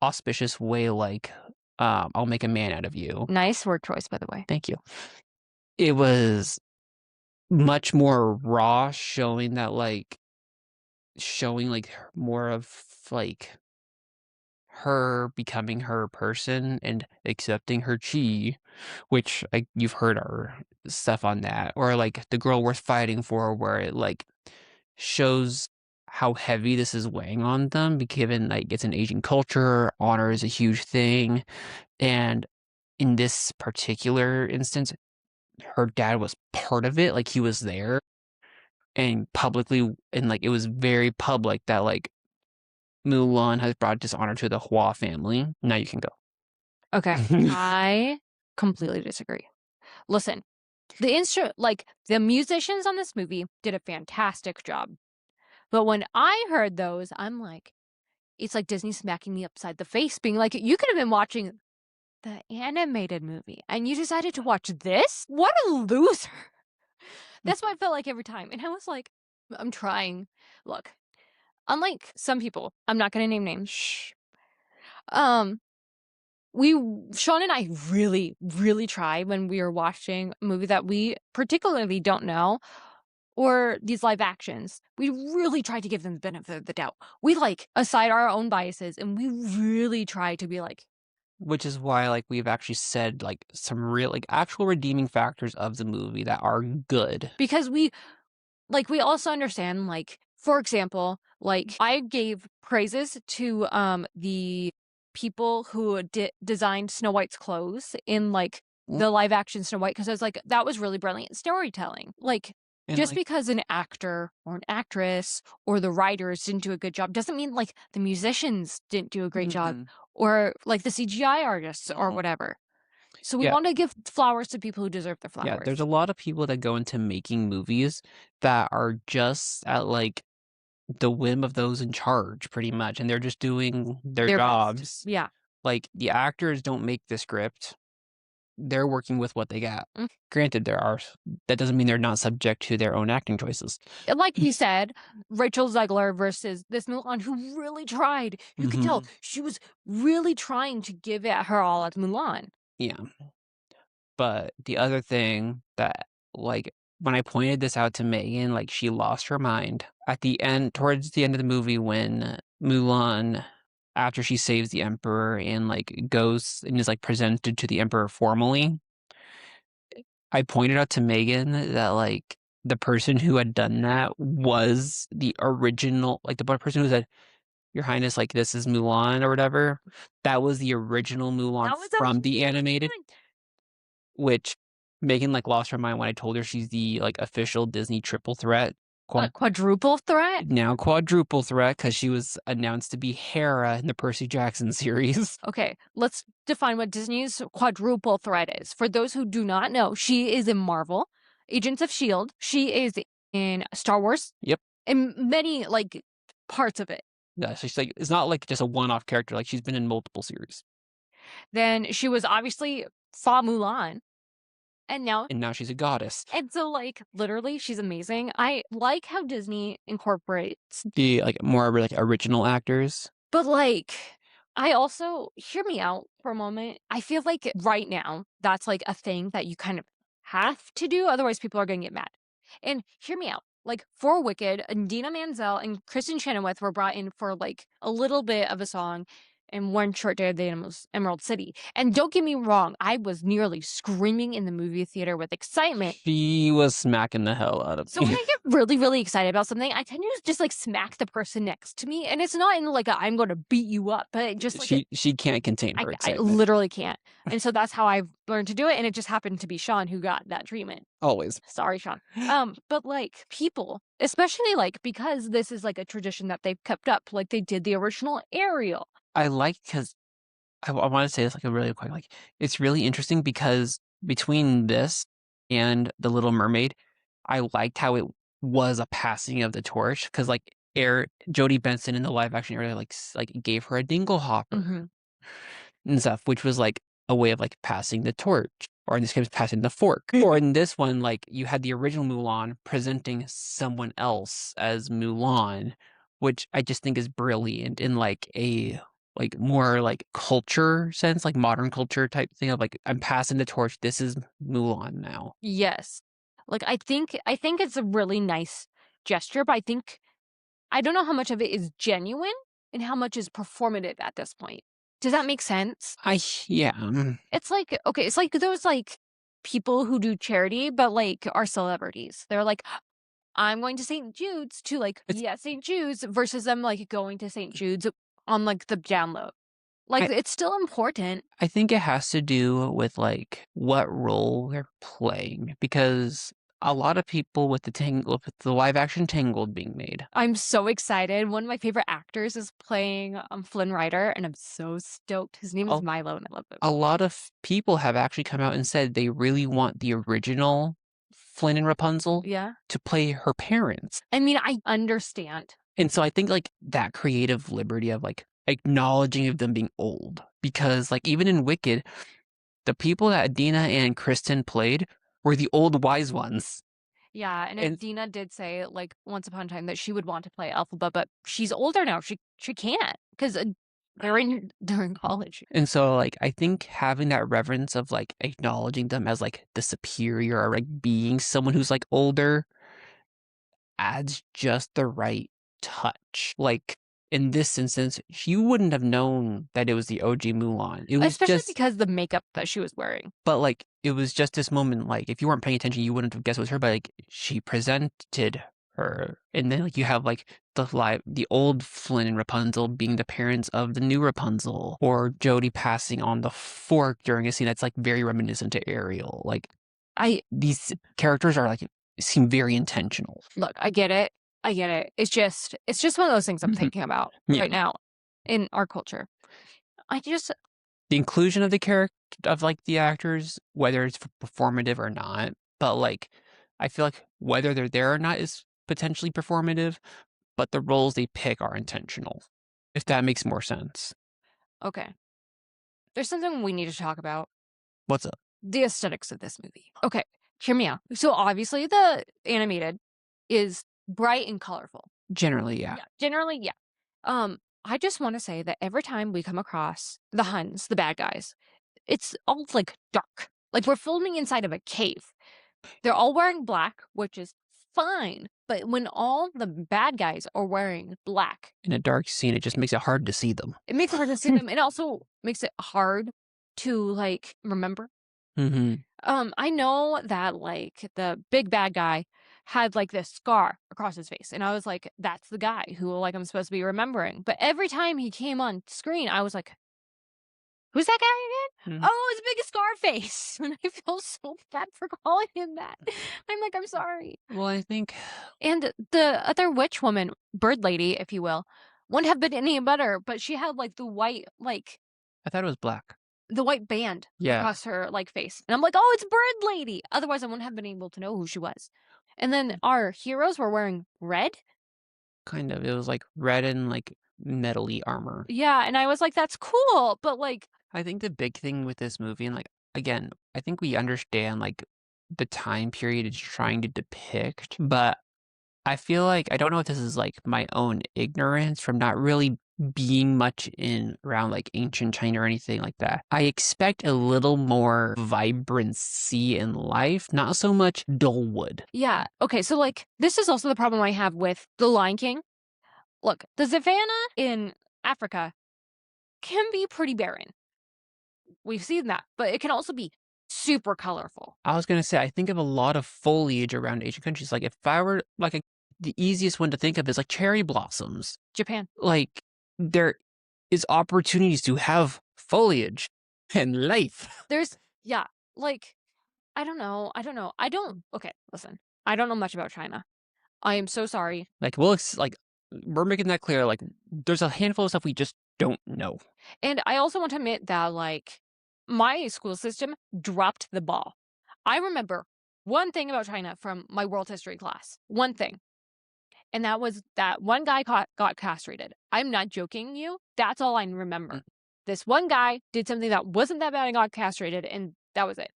S2: auspicious way, like I'll make a man out of you.
S3: Nice word choice, by the way.
S2: Thank you. It was much more raw, showing like more of like her becoming her person and accepting her chi, which like you've heard our stuff on that, or like The Girl Worth Fighting For, where it like shows how heavy this is weighing on them, given like it's an Asian culture, honor is a huge thing. And in this particular instance, her dad was part of it, like he was there and publicly, and like it was very public that like Mulan has brought dishonor to the Hua family. Now you can go.
S3: Okay. I completely disagree. Listen, the musicians on this movie did a fantastic job. But when I heard those, I'm like, it's like Disney smacking me upside the face, being like, you could have been watching the animated movie and you decided to watch this? What a loser. That's what I felt like every time. And I was like, I'm trying. Look, unlike some people, I'm not gonna name names.
S2: Shh.
S3: Sean and I really, really tried when we were watching a movie that we particularly don't know, or these live actions. We really tried to give them the benefit of the doubt. We aside our own biases, and we really tried to be like,
S2: Which is why, like, we've actually said, like, some real, like, actual redeeming factors of the movie that are good.
S3: because we also understand, for example, I gave praises to the people who designed Snow White's clothes in the live action Snow White, because I was like, that was really brilliant storytelling.
S2: And,
S3: Just
S2: like,
S3: because an actor or an actress or the writers didn't do a good job doesn't mean the musicians didn't do a great job, or the CGI artists or whatever. So we
S2: Yeah.
S3: want to give flowers to people who deserve their flowers.
S2: Yeah, there's a lot of people that go into making movies that are just at, like, the whim of those in charge, pretty much, and they're just doing their
S3: Their best.
S2: jobs.
S3: Yeah.
S2: Like, the actors don't make the script. They're working with what they got. Granted, that doesn't mean they're not subject to their own acting choices.
S3: Like you said, Rachel Zegler versus this Mulan, who really tried. You could tell she was really trying to give it her all as Mulan.
S2: Yeah. But the other thing that, like, when I pointed this out to Megan, like, she lost her mind. At the end, towards the end of the movie, when Mulan, after she saves the Emperor and, like, goes and is, like, presented to the Emperor formally, I pointed out to Megan that, like, the person who had done that was the original, like, the person who said, "Your Highness, like, this is Mulan," or whatever. That was the original Mulan
S3: That was
S2: from the animated, which Megan, like, lost her mind when I told her she's the, like, official Disney triple threat.
S3: Quadruple threat?
S2: Now quadruple threat, because she was announced to be Hera in the Percy Jackson series.
S3: Okay, let's define what Disney's quadruple threat is. For those who do not know, she is in Marvel, Agents of S.H.I.E.L.D., she is in Star Wars.
S2: Yep.
S3: And many, parts of it.
S2: Yeah, so she's, like, it's not, like, just a one-off character, like, she's been in multiple series.
S3: Then she was obviously Fa Mulan. And now
S2: she's a goddess.
S3: And so, literally, she's amazing. I like how Disney incorporates
S2: The, like, more, like, original actors.
S3: But, I also hear me out for a moment. I feel like right now, that's, a thing that you kind of have to do, otherwise people are gonna get mad. And hear me out. For Wicked, Idina Menzel and Kristen Chenoweth were brought in for, a little bit of a song in One Short Day of the Emerald City. And don't get me wrong, I was nearly screaming in the movie theater with excitement.
S2: She was smacking the hell out of
S3: So
S2: me.
S3: when I get really, really excited about something, I tend to just smack the person next to me, and it's not in I'm going to beat you up, but just
S2: she can't contain her
S3: I
S2: excitement.
S3: literally can't, and so that's how I've learned to do it. And it just happened to be Sean who got that treatment.
S2: Always.
S3: Sorry, Sean. But people, especially because this is a tradition that they've kept up, they did the original Ariel.
S2: I like, because I want to say this a really quick, it's really interesting because between this and The Little Mermaid, I liked how it was a passing of the torch, because Jodie Benson in the live action area gave her a dingle hopper and stuff, which was a way of passing the torch, or in this case passing the fork. Or in this one, you had the original Mulan presenting someone else as Mulan, which I just think is brilliant in a more culture sense, modern culture type thing of I'm passing the torch. This is Mulan now.
S3: Yes. I think it's a really nice gesture, but I don't know how much of it is genuine and how much is performative at this point. Does that make sense?
S2: Yeah.
S3: It's okay, it's those people who do charity, but are celebrities. They're I'm going to St. Jude's to St. Jude's versus them going to St. Jude's on the download. It's still important.
S2: I think it has to do with what role they're playing, because a lot of people with the live action Tangled being made.
S3: I'm so excited. One of my favorite actors is playing Flynn Rider, and I'm so stoked. His name is Milo, and I love him.
S2: A lot of people have actually come out and said they really want the original Flynn and Rapunzel to play her parents.
S3: I mean, I understand.
S2: And so I think that creative liberty of acknowledging of them being old, because even in Wicked, the people that Adina and Kristen played were the old wise ones.
S3: Yeah, and
S2: And-
S3: Dina did say, like, once upon a time that she would want to play Alphaba, but she's older now. She can't because they're in college.
S2: And so, like, I think having that reverence of, like, acknowledging them as, like, the superior or, like, being someone who's, like, older adds just the right touch. Like, in this instance, you wouldn't have known that it was the OG Mulan. It was
S3: Especially
S2: just
S3: because the makeup that she was wearing.
S2: But, like, it was just this moment, like, if you weren't paying attention, you wouldn't have guessed it was her, but, like, she presented her, and then, like, you have, like, the old Flynn and Rapunzel being the parents of the new Rapunzel, or Jodie passing on the fork during a scene that's, like, very reminiscent to Ariel. Like, these characters are, like, seem very intentional.
S3: Look, I get it. I get it. It's just one of those things I'm thinking about right now in our culture.
S2: The inclusion of the character of, like, the actors, whether it's performative or not, but, like, I feel like whether they're there or not is potentially performative, but the roles they pick are intentional, if that makes more sense.
S3: Okay. There's something we need to talk about.
S2: What's up?
S3: The aesthetics of this movie. Okay, hear me out. So obviously the animated is bright and colorful.
S2: Generally, yeah.
S3: Generally, yeah. I just want to say that every time we come across the Huns, the bad guys, it's all like dark. Like we're filming inside of a cave. They're all wearing black, which is fine. But when all the bad guys are wearing black,
S2: In a dark scene, it just makes it hard to see them.
S3: it makes it hard to see them. It also makes it hard to like remember.
S2: Mm-hmm.
S3: I know that like the big bad guy had like this scar across his face, and I was like, that's the guy who like I'm supposed to be remembering. But every time he came on screen, I was like, who's that guy again?
S2: Mm-hmm.
S3: Oh, it's Big Scarface. And I feel so bad for calling him that. I'm like, I'm sorry.
S2: Well, I think
S3: And the other witch woman, bird lady, if you will, wouldn't have been any better, but she had like the white
S2: I thought it was black.
S3: the white band
S2: Yeah.
S3: across her like face. And I'm like, oh, it's Bird Lady. Otherwise I wouldn't have been able to know who she was. And then our heroes were wearing red.
S2: Kind of. It was like red and like metal-y armor.
S3: Yeah, and I was like, that's cool, but like
S2: I think the big thing with this movie, and like again, I think we understand like the time period it's trying to depict, but I feel like I don't know if this is like my own ignorance from not really being much in around like ancient China or anything like that. I expect a little more vibrancy in life, not so much dullwood.
S3: yeah. Okay, so like this is also the problem I have with The Lion King. Look, the savannah in Africa can be pretty barren. We've seen that, but it can also be super colorful.
S2: I was gonna say I think of a lot of foliage around Asian countries. Like if I were like the easiest one to think of is like cherry blossoms.
S3: Japan.
S2: Like there is opportunities to have foliage and life.
S3: Like I don't know. Okay, listen. I don't know much about China. I am so sorry.
S2: Like we're making that clear. Like there's a handful of stuff we just don't know.
S3: And I also want to admit that like my school system dropped the ball. I remember one thing about China from my world history class. One thing. And that was that one guy got castrated. I'm not joking you. That's all I remember. This one guy did something that wasn't that bad and got castrated, and that was it.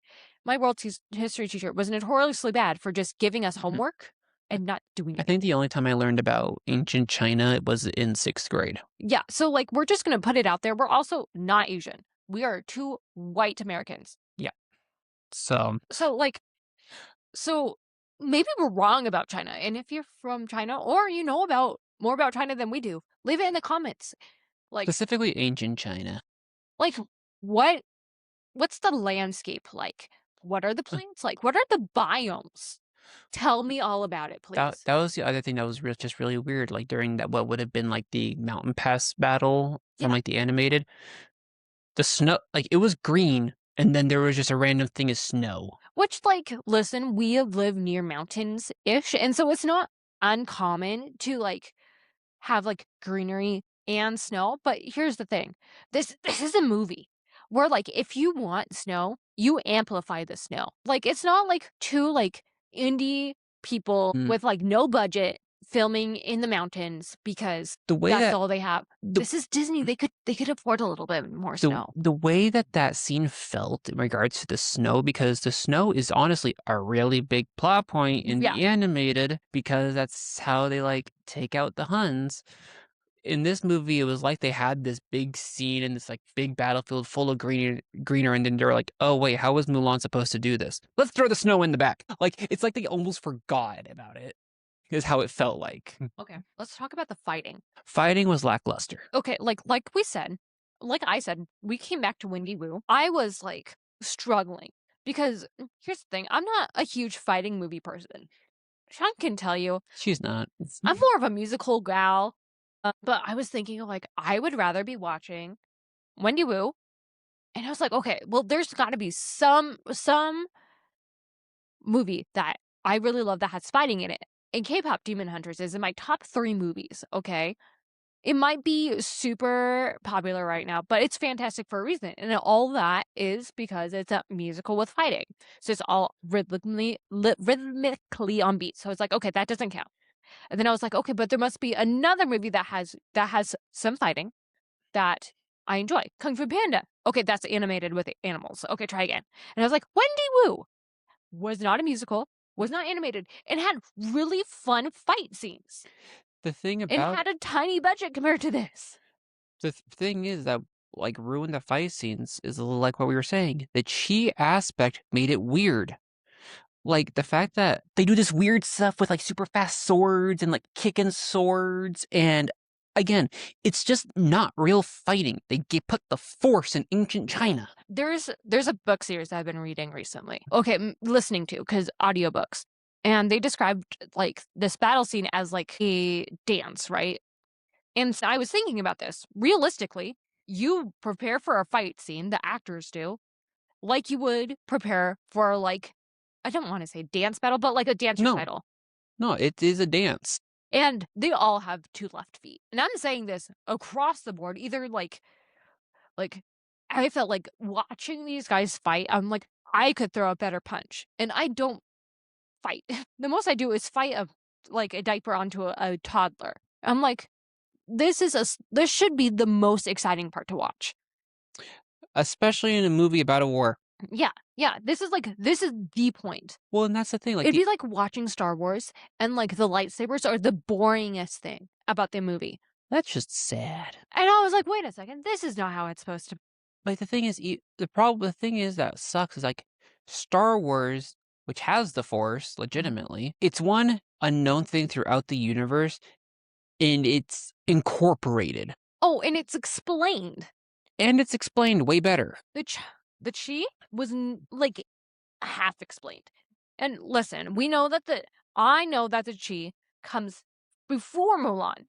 S3: My world history teacher was notoriously bad for just giving us homework and not doing it.
S2: I think the only time I learned about ancient China was in 6th grade.
S3: Yeah, so like we're just gonna put it out there. We're also not Asian. We are two white Americans.
S2: Yeah. So
S3: maybe we're wrong about China. And if you're from China or you know about more about China than we do, leave it in the comments. Like
S2: specifically ancient China.
S3: Like what's the landscape like? What are the plants like? What are the biomes? Tell me all about it, please.
S2: That was the other thing that was just really weird. Like during that, what would have been like the mountain pass battle from like the animated, the snow, like it was green, and then there was just a random thing of snow.
S3: Which, like, listen, we live near mountains-ish, and so it's not uncommon to like have like greenery and snow. But here's the thing: this is a movie where like if you want snow, you amplify the snow. Like it's not like two like indie people with like no budget filming in the mountains because
S2: The way
S3: that's
S2: that
S3: all they have.
S2: the-
S3: This is Disney. They could afford a little bit more snow.
S2: the way that scene felt in regards to the snow, because the snow is honestly a really big plot point in
S3: Yeah.
S2: the animated, because that's how they like take out the Huns. In this movie, it was like they had this big scene in this like big battlefield full of greener, and then they're like, "Oh wait, how was Mulan supposed to do this? Let's throw the snow in the back." Like it's like they almost forgot about it. Is how it felt like.
S3: Okay, let's talk about the fighting.
S2: Fighting was lackluster.
S3: Okay, like we said, like I said, we came back to Windy Woo. I was like struggling because here's the thing: I'm not a huge fighting movie person. Sean can tell you,
S2: She's not.
S3: I'm more of a musical gal. But I was thinking like I would rather be watching Wendy Woo, and I was like, okay, well, there's got to be some movie that I really love that has fighting in it. And K-pop Demon Hunters is in my top 3 movies. Okay, it might be super popular right now, but it's fantastic for a reason, and all that is because it's a musical with fighting. So it's all rhythmically on beat. So it's like, okay, that doesn't count. And then I was like, okay, but there must be another movie that has some fighting that I enjoy. Kung Fu Panda. Okay, that's animated with animals. Okay, try again. And I was like, Wendy Woo was not a musical, was not animated, and had really fun fight scenes.
S2: The thing
S3: And
S2: about
S3: had a tiny budget compared to this.
S2: the thing is that like ruined the fight scenes is a little like what we were saying. The chi aspect made it weird. Like the fact that they do this weird stuff with like super fast swords and like kicking swords, and again, it's just not real fighting. They put the force in ancient China.
S3: There's a book series I've been reading recently. Okay, listening to, because audiobooks. And they described like this battle scene as like a dance, right? And so I was thinking about this. Realistically, you prepare for a fight scene, the actors do, like you would prepare for like, I don't want to say dance battle, but like a dance
S2: No.
S3: recital.
S2: No, it is a dance.
S3: And they all have 2 left feet. And I'm saying this across the board, either like I felt like watching these guys fight, I'm like, I could throw a better punch. And I don't fight. The most I do is fight a diaper onto a toddler. I'm like, this should be the most exciting part to watch.
S2: Especially in a movie about a war.
S3: Yeah. This is the point.
S2: Well, and that's the thing. Like
S3: It'd be like watching Star Wars, and like the lightsabers are the boringest thing about the movie.
S2: that's just sad.
S3: And I was like, wait a second, this is not how it's supposed to be.
S2: Like the thing is, the thing is that sucks is like Star Wars, which has the Force legitimately. It's one unknown thing throughout the universe, and it's incorporated,
S3: Oh, and it's explained.
S2: and it's explained way better.
S3: The chi was like half explained. And listen, I know that the chi comes before Mulan,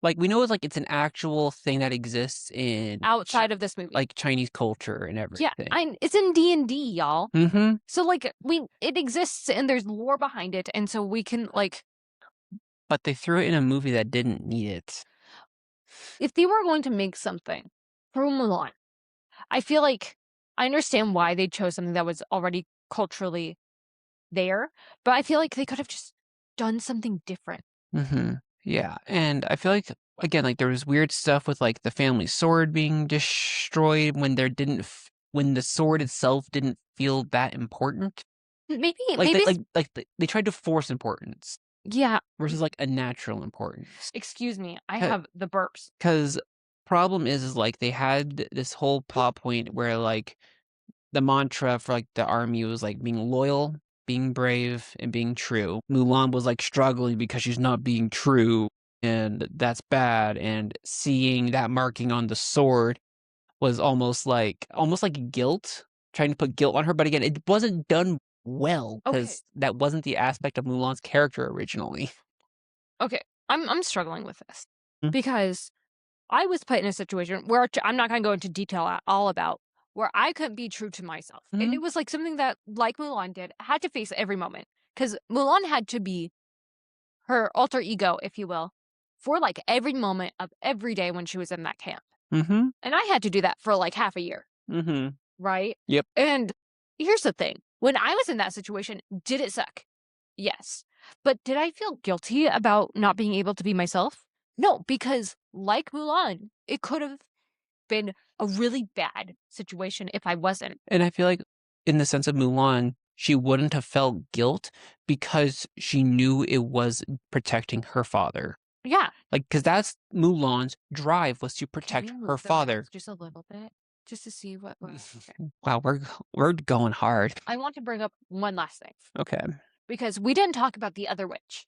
S2: Like we know it's an actual thing that exists in
S3: outside of this movie.
S2: like Chinese culture and everything.
S3: Yeah, it's in D&D, y'all.
S2: Mm-hmm.
S3: So like it exists and there's lore behind it, and so we can like,
S2: But they threw it in a movie that didn't need it.
S3: if they were going to make something for Mulan, I feel like I understand why they chose something that was already culturally there, but I feel like they could have just done something different.
S2: Mm-hmm. Yeah, and I feel like again, like there was weird stuff with like the family sword being destroyed when there didn't when the sword itself didn't feel that important.
S3: Maybe
S2: They tried to force importance
S3: yeah.
S2: versus like a natural importance.
S3: Excuse me, I
S2: Ha-
S3: have the burps.
S2: Because problem is like they had this whole plot point where like the mantra for like the army was like being loyal, being brave, and being true. Mulan was like struggling because she's not being true, and that's bad. And seeing that marking on the sword was almost like guilt, trying to put guilt on her. But again, it wasn't done well because that wasn't the aspect of Mulan's character originally.
S3: Okay, I'm struggling with this
S2: Hmm?
S3: because I was put in a situation where I'm not going to go into detail at all about, where I couldn't be true to myself. And
S2: Mhm.
S3: it was like something that, like Mulan did, I had to face every moment. Because Mulan had to be her alter ego, if you will, for like every moment of every day when she was in that camp.
S2: Mm-hmm.
S3: And I had to do that for like half a year,
S2: Mm-hmm.
S3: right?
S2: Yep.
S3: And here's the thing. When I was in that situation, did it suck? Yes. But did I feel guilty about not being able to be myself? No, because like Mulan, it could have been a really bad situation if I wasn't.
S2: And I feel like in the sense of Mulan, she wouldn't have felt guilt because she knew it was protecting her father.
S3: Yeah.
S2: Like, because that's Mulan's drive, was to protect
S3: Can we
S2: her
S3: move the
S2: father.
S3: mics just a little bit, just to see what. Okay.
S2: Wow, we're going hard.
S3: I want to bring up one last thing
S2: Okay.
S3: because we didn't talk about the other witch,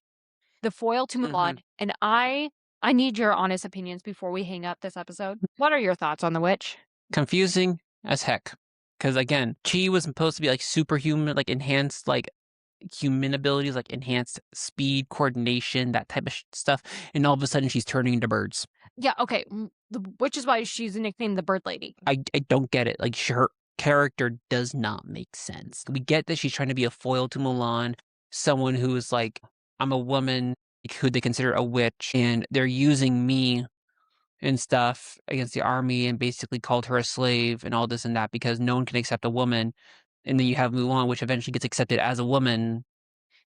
S3: the foil to Mulan,
S2: Mhm.
S3: and I need your honest opinions before we hang up this episode. What are your thoughts on the witch?
S2: Confusing as heck. Because again, Chi was supposed to be like superhuman, like enhanced, like human abilities, like enhanced speed, coordination, that type of stuff. And all of a sudden, she's turning into birds.
S3: Yeah, okay, which is why she's nicknamed the Bird Lady.
S2: I don't get it. Like, her character does not make sense. We get that she's trying to be a foil to Mulan, someone who is like, I'm a woman, like, who they consider a witch, and they're using me and stuff against the army, and basically called her a slave and all this and that because no one can accept a woman. And then you have Mulan, which eventually gets accepted as a woman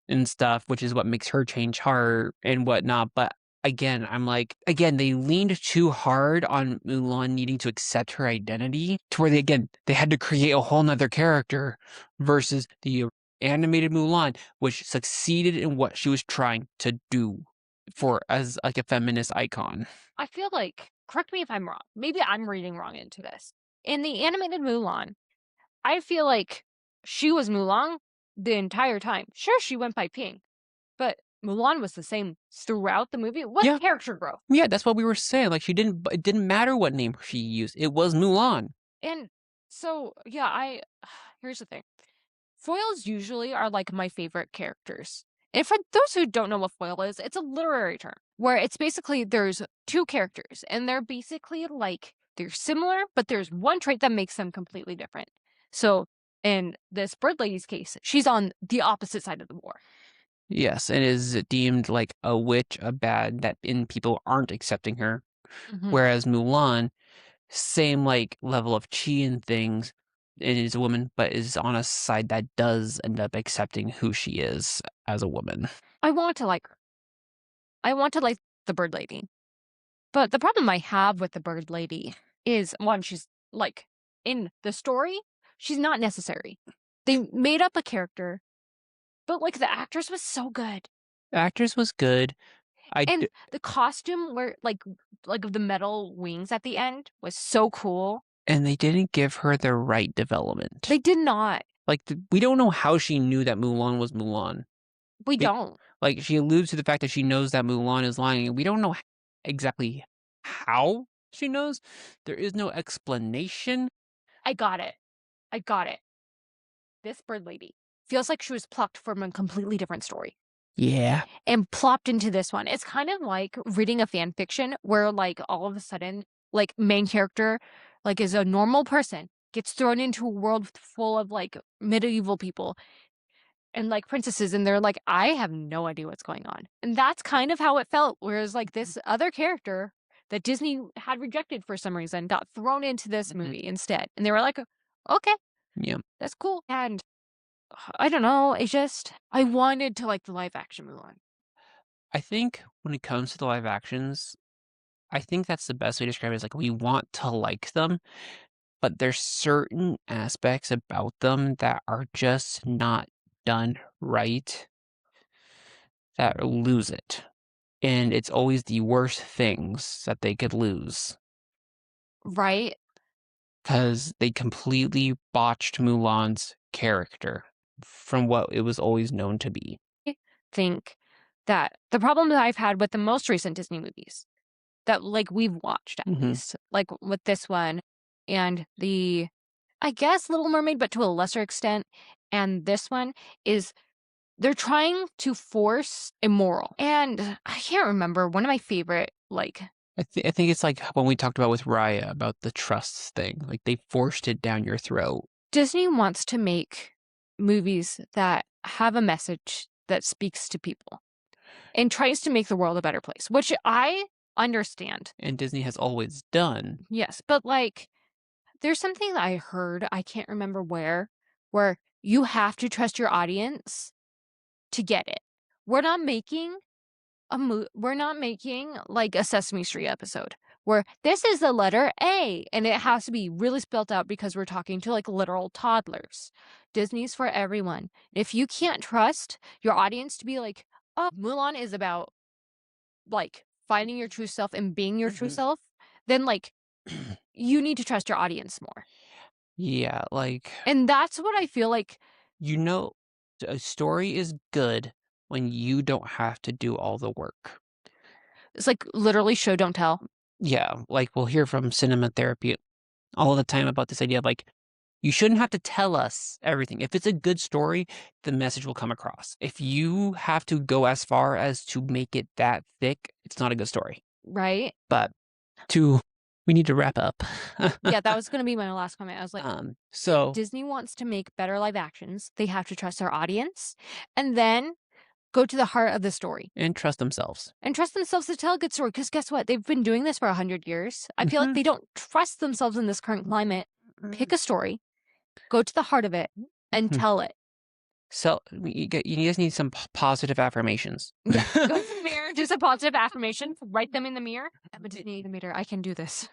S2: and stuff, which is what makes her change heart and whatnot. But again, I'm like, again, they leaned too hard on Mulan needing to accept her identity to where they had to create a whole nother character versus the animated Mulan, which succeeded in what she was trying to do for as like a feminist icon.
S3: I feel like, correct me if I'm wrong, maybe I'm reading wrong into this. In the animated Mulan, I feel like she was Mulan the entire time. Sure, she went by Ping, but Mulan was the same throughout the movie. What
S2: Yeah.
S3: character growth?
S2: Yeah, that's what we were saying. Like, it didn't matter what name she used. It was Mulan.
S3: And so, yeah, here's the thing. Foils usually are like my favorite characters. And for those who don't know what foil is, it's a literary term where it's basically there's two characters and they're basically like they're similar, but there's one trait that makes them completely different. So in this Bird Lady's case, she's on the opposite side of the war.
S2: Yes, and is deemed like a witch, a bad, that in people aren't accepting her. Whereas Mulan, same like level of chi and things, and is a woman, but is on a side that does end up accepting who she is as a woman.
S3: I want to like her. I want to like the Bird Lady. But the problem I have with the Bird Lady is one, she's like in the story, she's not necessary. They made up a character, but like the actress was so good.
S2: Actress was good.
S3: And the costume where like the metal wings at the end was so cool.
S2: And they didn't give her the right development.
S3: They did not.
S2: Like, we don't know how she knew that Mulan was Mulan.
S3: We don't.
S2: Like, she alludes to the fact that she knows that Mulan is lying, and we don't know exactly how she knows. There is no explanation.
S3: I got it. This Bird Lady feels like she was plucked from a completely different story.
S2: Yeah.
S3: And plopped into this one. It's kind of like reading a fan fiction where like all of a sudden, like main character, like is a normal person, gets thrown into a world full of like medieval people and like princesses, and they're like, I have no idea what's going on. And that's kind of how it felt. Whereas like this other character that Disney had rejected for some reason got thrown into this movie instead. And they were like, okay,
S2: Yeah.
S3: that's cool. And I don't know. It's just, I wanted to like the live action Mulan.
S2: I think when it comes to the live actions, I think that's the best way to describe it, is like, we want to like them, but there's certain aspects about them that are just not done right that lose it. And it's always the worst things that they could lose.
S3: Right?
S2: Because they completely botched Mulan's character from what it was always known to be.
S3: I think that the problem that I've had with the most recent Disney movies that like we've watched at least, like with this one and the, I guess, Little Mermaid, but to a lesser extent, and this one is they're trying to force immoral. And I can't remember one of my favorite, like,
S2: I think it's like when we talked about with Raya about the trust thing. Like, they forced it down your throat.
S3: Disney wants to make movies that have a message that speaks to people and tries to make the world a better place, which I understand.
S2: And Disney has always done.
S3: Yes, but like there's something that I heard, I can't remember where you have to trust your audience to get it. we're not making we're not making like a Sesame Street episode where this is the letter A and it has to be really spelled out because we're talking to like literal toddlers. Disney's for everyone. If you can't trust your audience to be like, oh, Mulan is about like finding your true self and being your true self, then like you need to trust your audience more.
S2: Yeah, like,
S3: And that's what I feel like.
S2: a story is good when you don't have to do all the work.
S3: It's like literally show, don't tell.
S2: Yeah, like we'll hear from cinema therapy all the time about this idea of like, you shouldn't have to tell us everything. If it's a good story, the message will come across. If you have to go as far as to make it that thick, it's not a good story.
S3: Right?
S2: But we need to wrap up.
S3: Yeah, that was going to be my last comment. I was like,
S2: so
S3: if Disney wants to make better live actions, they have to trust their audience and then go to the heart of the story.
S2: And trust themselves.
S3: And trust themselves to tell a good story. Because guess what? They've been doing this for 100 years. I feel like they don't trust themselves in this current climate. Pick a story, go to the heart of it, and tell it.
S2: So you just need some positive affirmations.
S3: Yeah. Go to the mirror, do some positive affirmations, write them in the mirror. I'm a Disney animator. I can do this.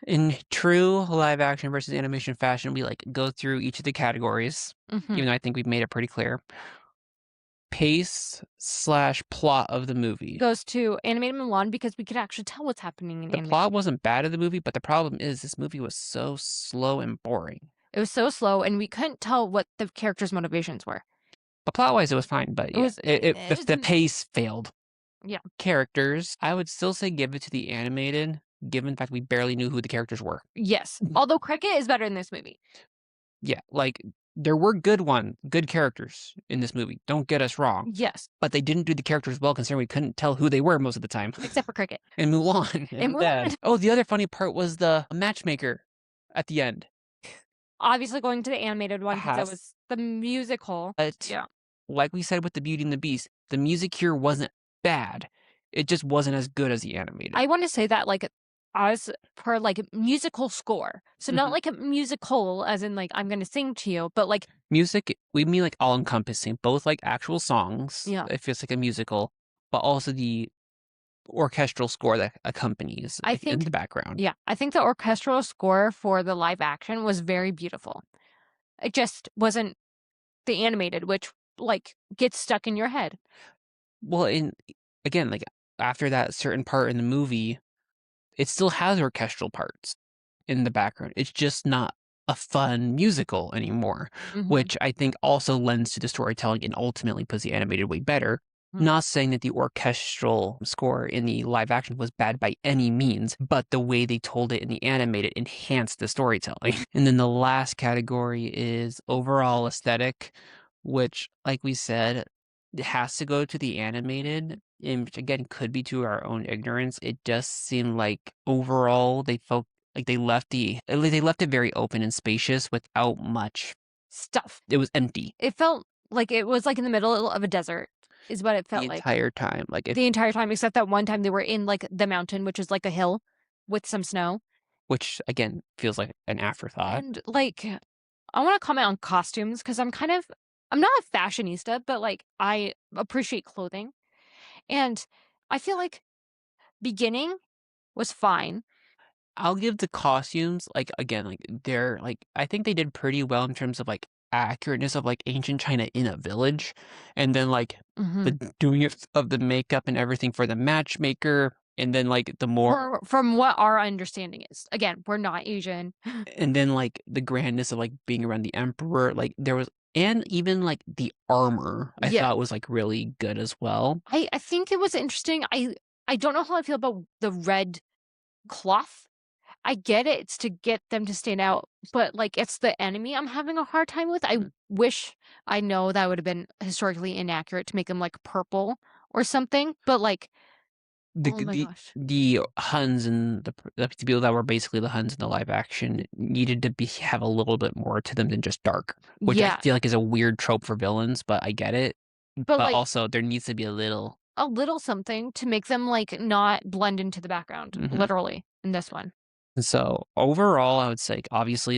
S2: In true live action versus animation fashion, we like go through each of the categories, even though I think we've made it pretty clear. Pace/plot of the movie
S3: goes to animated Mulan because we could actually tell what's happening in
S2: the
S3: animation.
S2: plot wasn't bad of the movie, but the problem is this movie was so slow and boring.
S3: It was so slow, and we couldn't tell what the characters' motivations were.
S2: But plot-wise, it was fine, but yeah, the pace failed.
S3: Yeah.
S2: Characters, I would still say give it to the animated, given the fact we barely knew who the characters were.
S3: Yes, although Cricket is better in this movie.
S2: Yeah, like, there were good characters in this movie, don't get us wrong.
S3: Yes.
S2: But they didn't do the characters well, considering we couldn't tell who they were most of the time.
S3: Except for Cricket.
S2: And Mulan.
S3: And Mulan.
S2: Oh, the other funny part was the matchmaker at the end.
S3: Obviously going to the animated one because it was the musical.
S2: But
S3: yeah.
S2: Like we said with the Beauty and the Beast, the music here wasn't bad. It just wasn't as good as the animated.
S3: I want to say that like as per like musical score. So not like a musical as in like I'm going to sing to you, but like
S2: music, we mean like all encompassing, both like actual songs.
S3: Yeah.
S2: It feels like a musical, but also the orchestral score that accompanies in the background.
S3: Yeah. I think the orchestral score for the live action was very beautiful. It just wasn't the animated, which like gets stuck in your head.
S2: Well, again, like after that certain part in the movie, it still has orchestral parts in the background. It's just not a fun musical anymore, which I think also lends to the storytelling and ultimately puts the animated way better. Not saying that the orchestral score in the live action was bad by any means, but the way they told it in the animated enhanced the storytelling. And then the last category is overall aesthetic, which, like we said, it has to go to the animated, and which again could be to our own ignorance. It just seemed like overall they left it very open and spacious without much
S3: stuff.
S2: It was empty.
S3: It felt like it was like in the middle of a desert. Is what it felt like.
S2: The entire time. The
S3: entire time, except that one time they were in like the mountain, which is like a hill with some snow.
S2: Which again feels like an afterthought.
S3: And like, I want to comment on costumes because I'm not a fashionista, but like I appreciate clothing. And I feel like beginning was fine.
S2: I'll give the costumes, they're I think they did pretty well in terms of accurateness of ancient China in a village, and then the doing it of the makeup and everything for the matchmaker, and then the more
S3: from what our understanding is. Again, we're not Asian.
S2: And then the grandness of being around the emperor, there was, and even the armor I thought was really good as well.
S3: I think it was interesting. I don't know how I feel about the red cloth. I get it. It's to get them to stand out, but it's the enemy I'm having a hard time with. I wish I know that would have been historically inaccurate to make them purple or something, but
S2: the Huns and the people that were basically the Huns in the live action needed to have a little bit more to them than just dark, which I feel is a weird trope for villains, but I get it. But also there needs to be a little
S3: something to make them not blend into the background, literally in this one.
S2: So overall, I would say obviously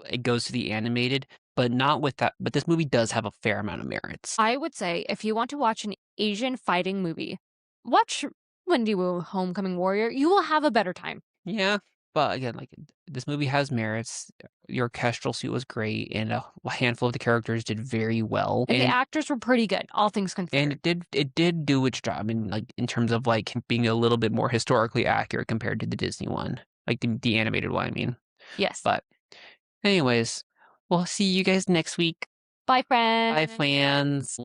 S2: it goes to the animated, but not with that. But this movie does have a fair amount of merits.
S3: I would say if you want to watch an Asian fighting movie. Watch Wendy Wu Homecoming Warrior. You will have a better time.
S2: Yeah, but again, like this movie has merits. The orchestral suite was great, and a handful of the characters did very well.
S3: And the actors were pretty good, all things considered.
S2: And it did do its job. I mean, like in terms of like being a little bit more historically accurate compared to the Disney one, like the animated one. I mean,
S3: Yes.
S2: but anyways, we'll see you guys next week.
S3: Bye, friends.
S2: Bye, fans.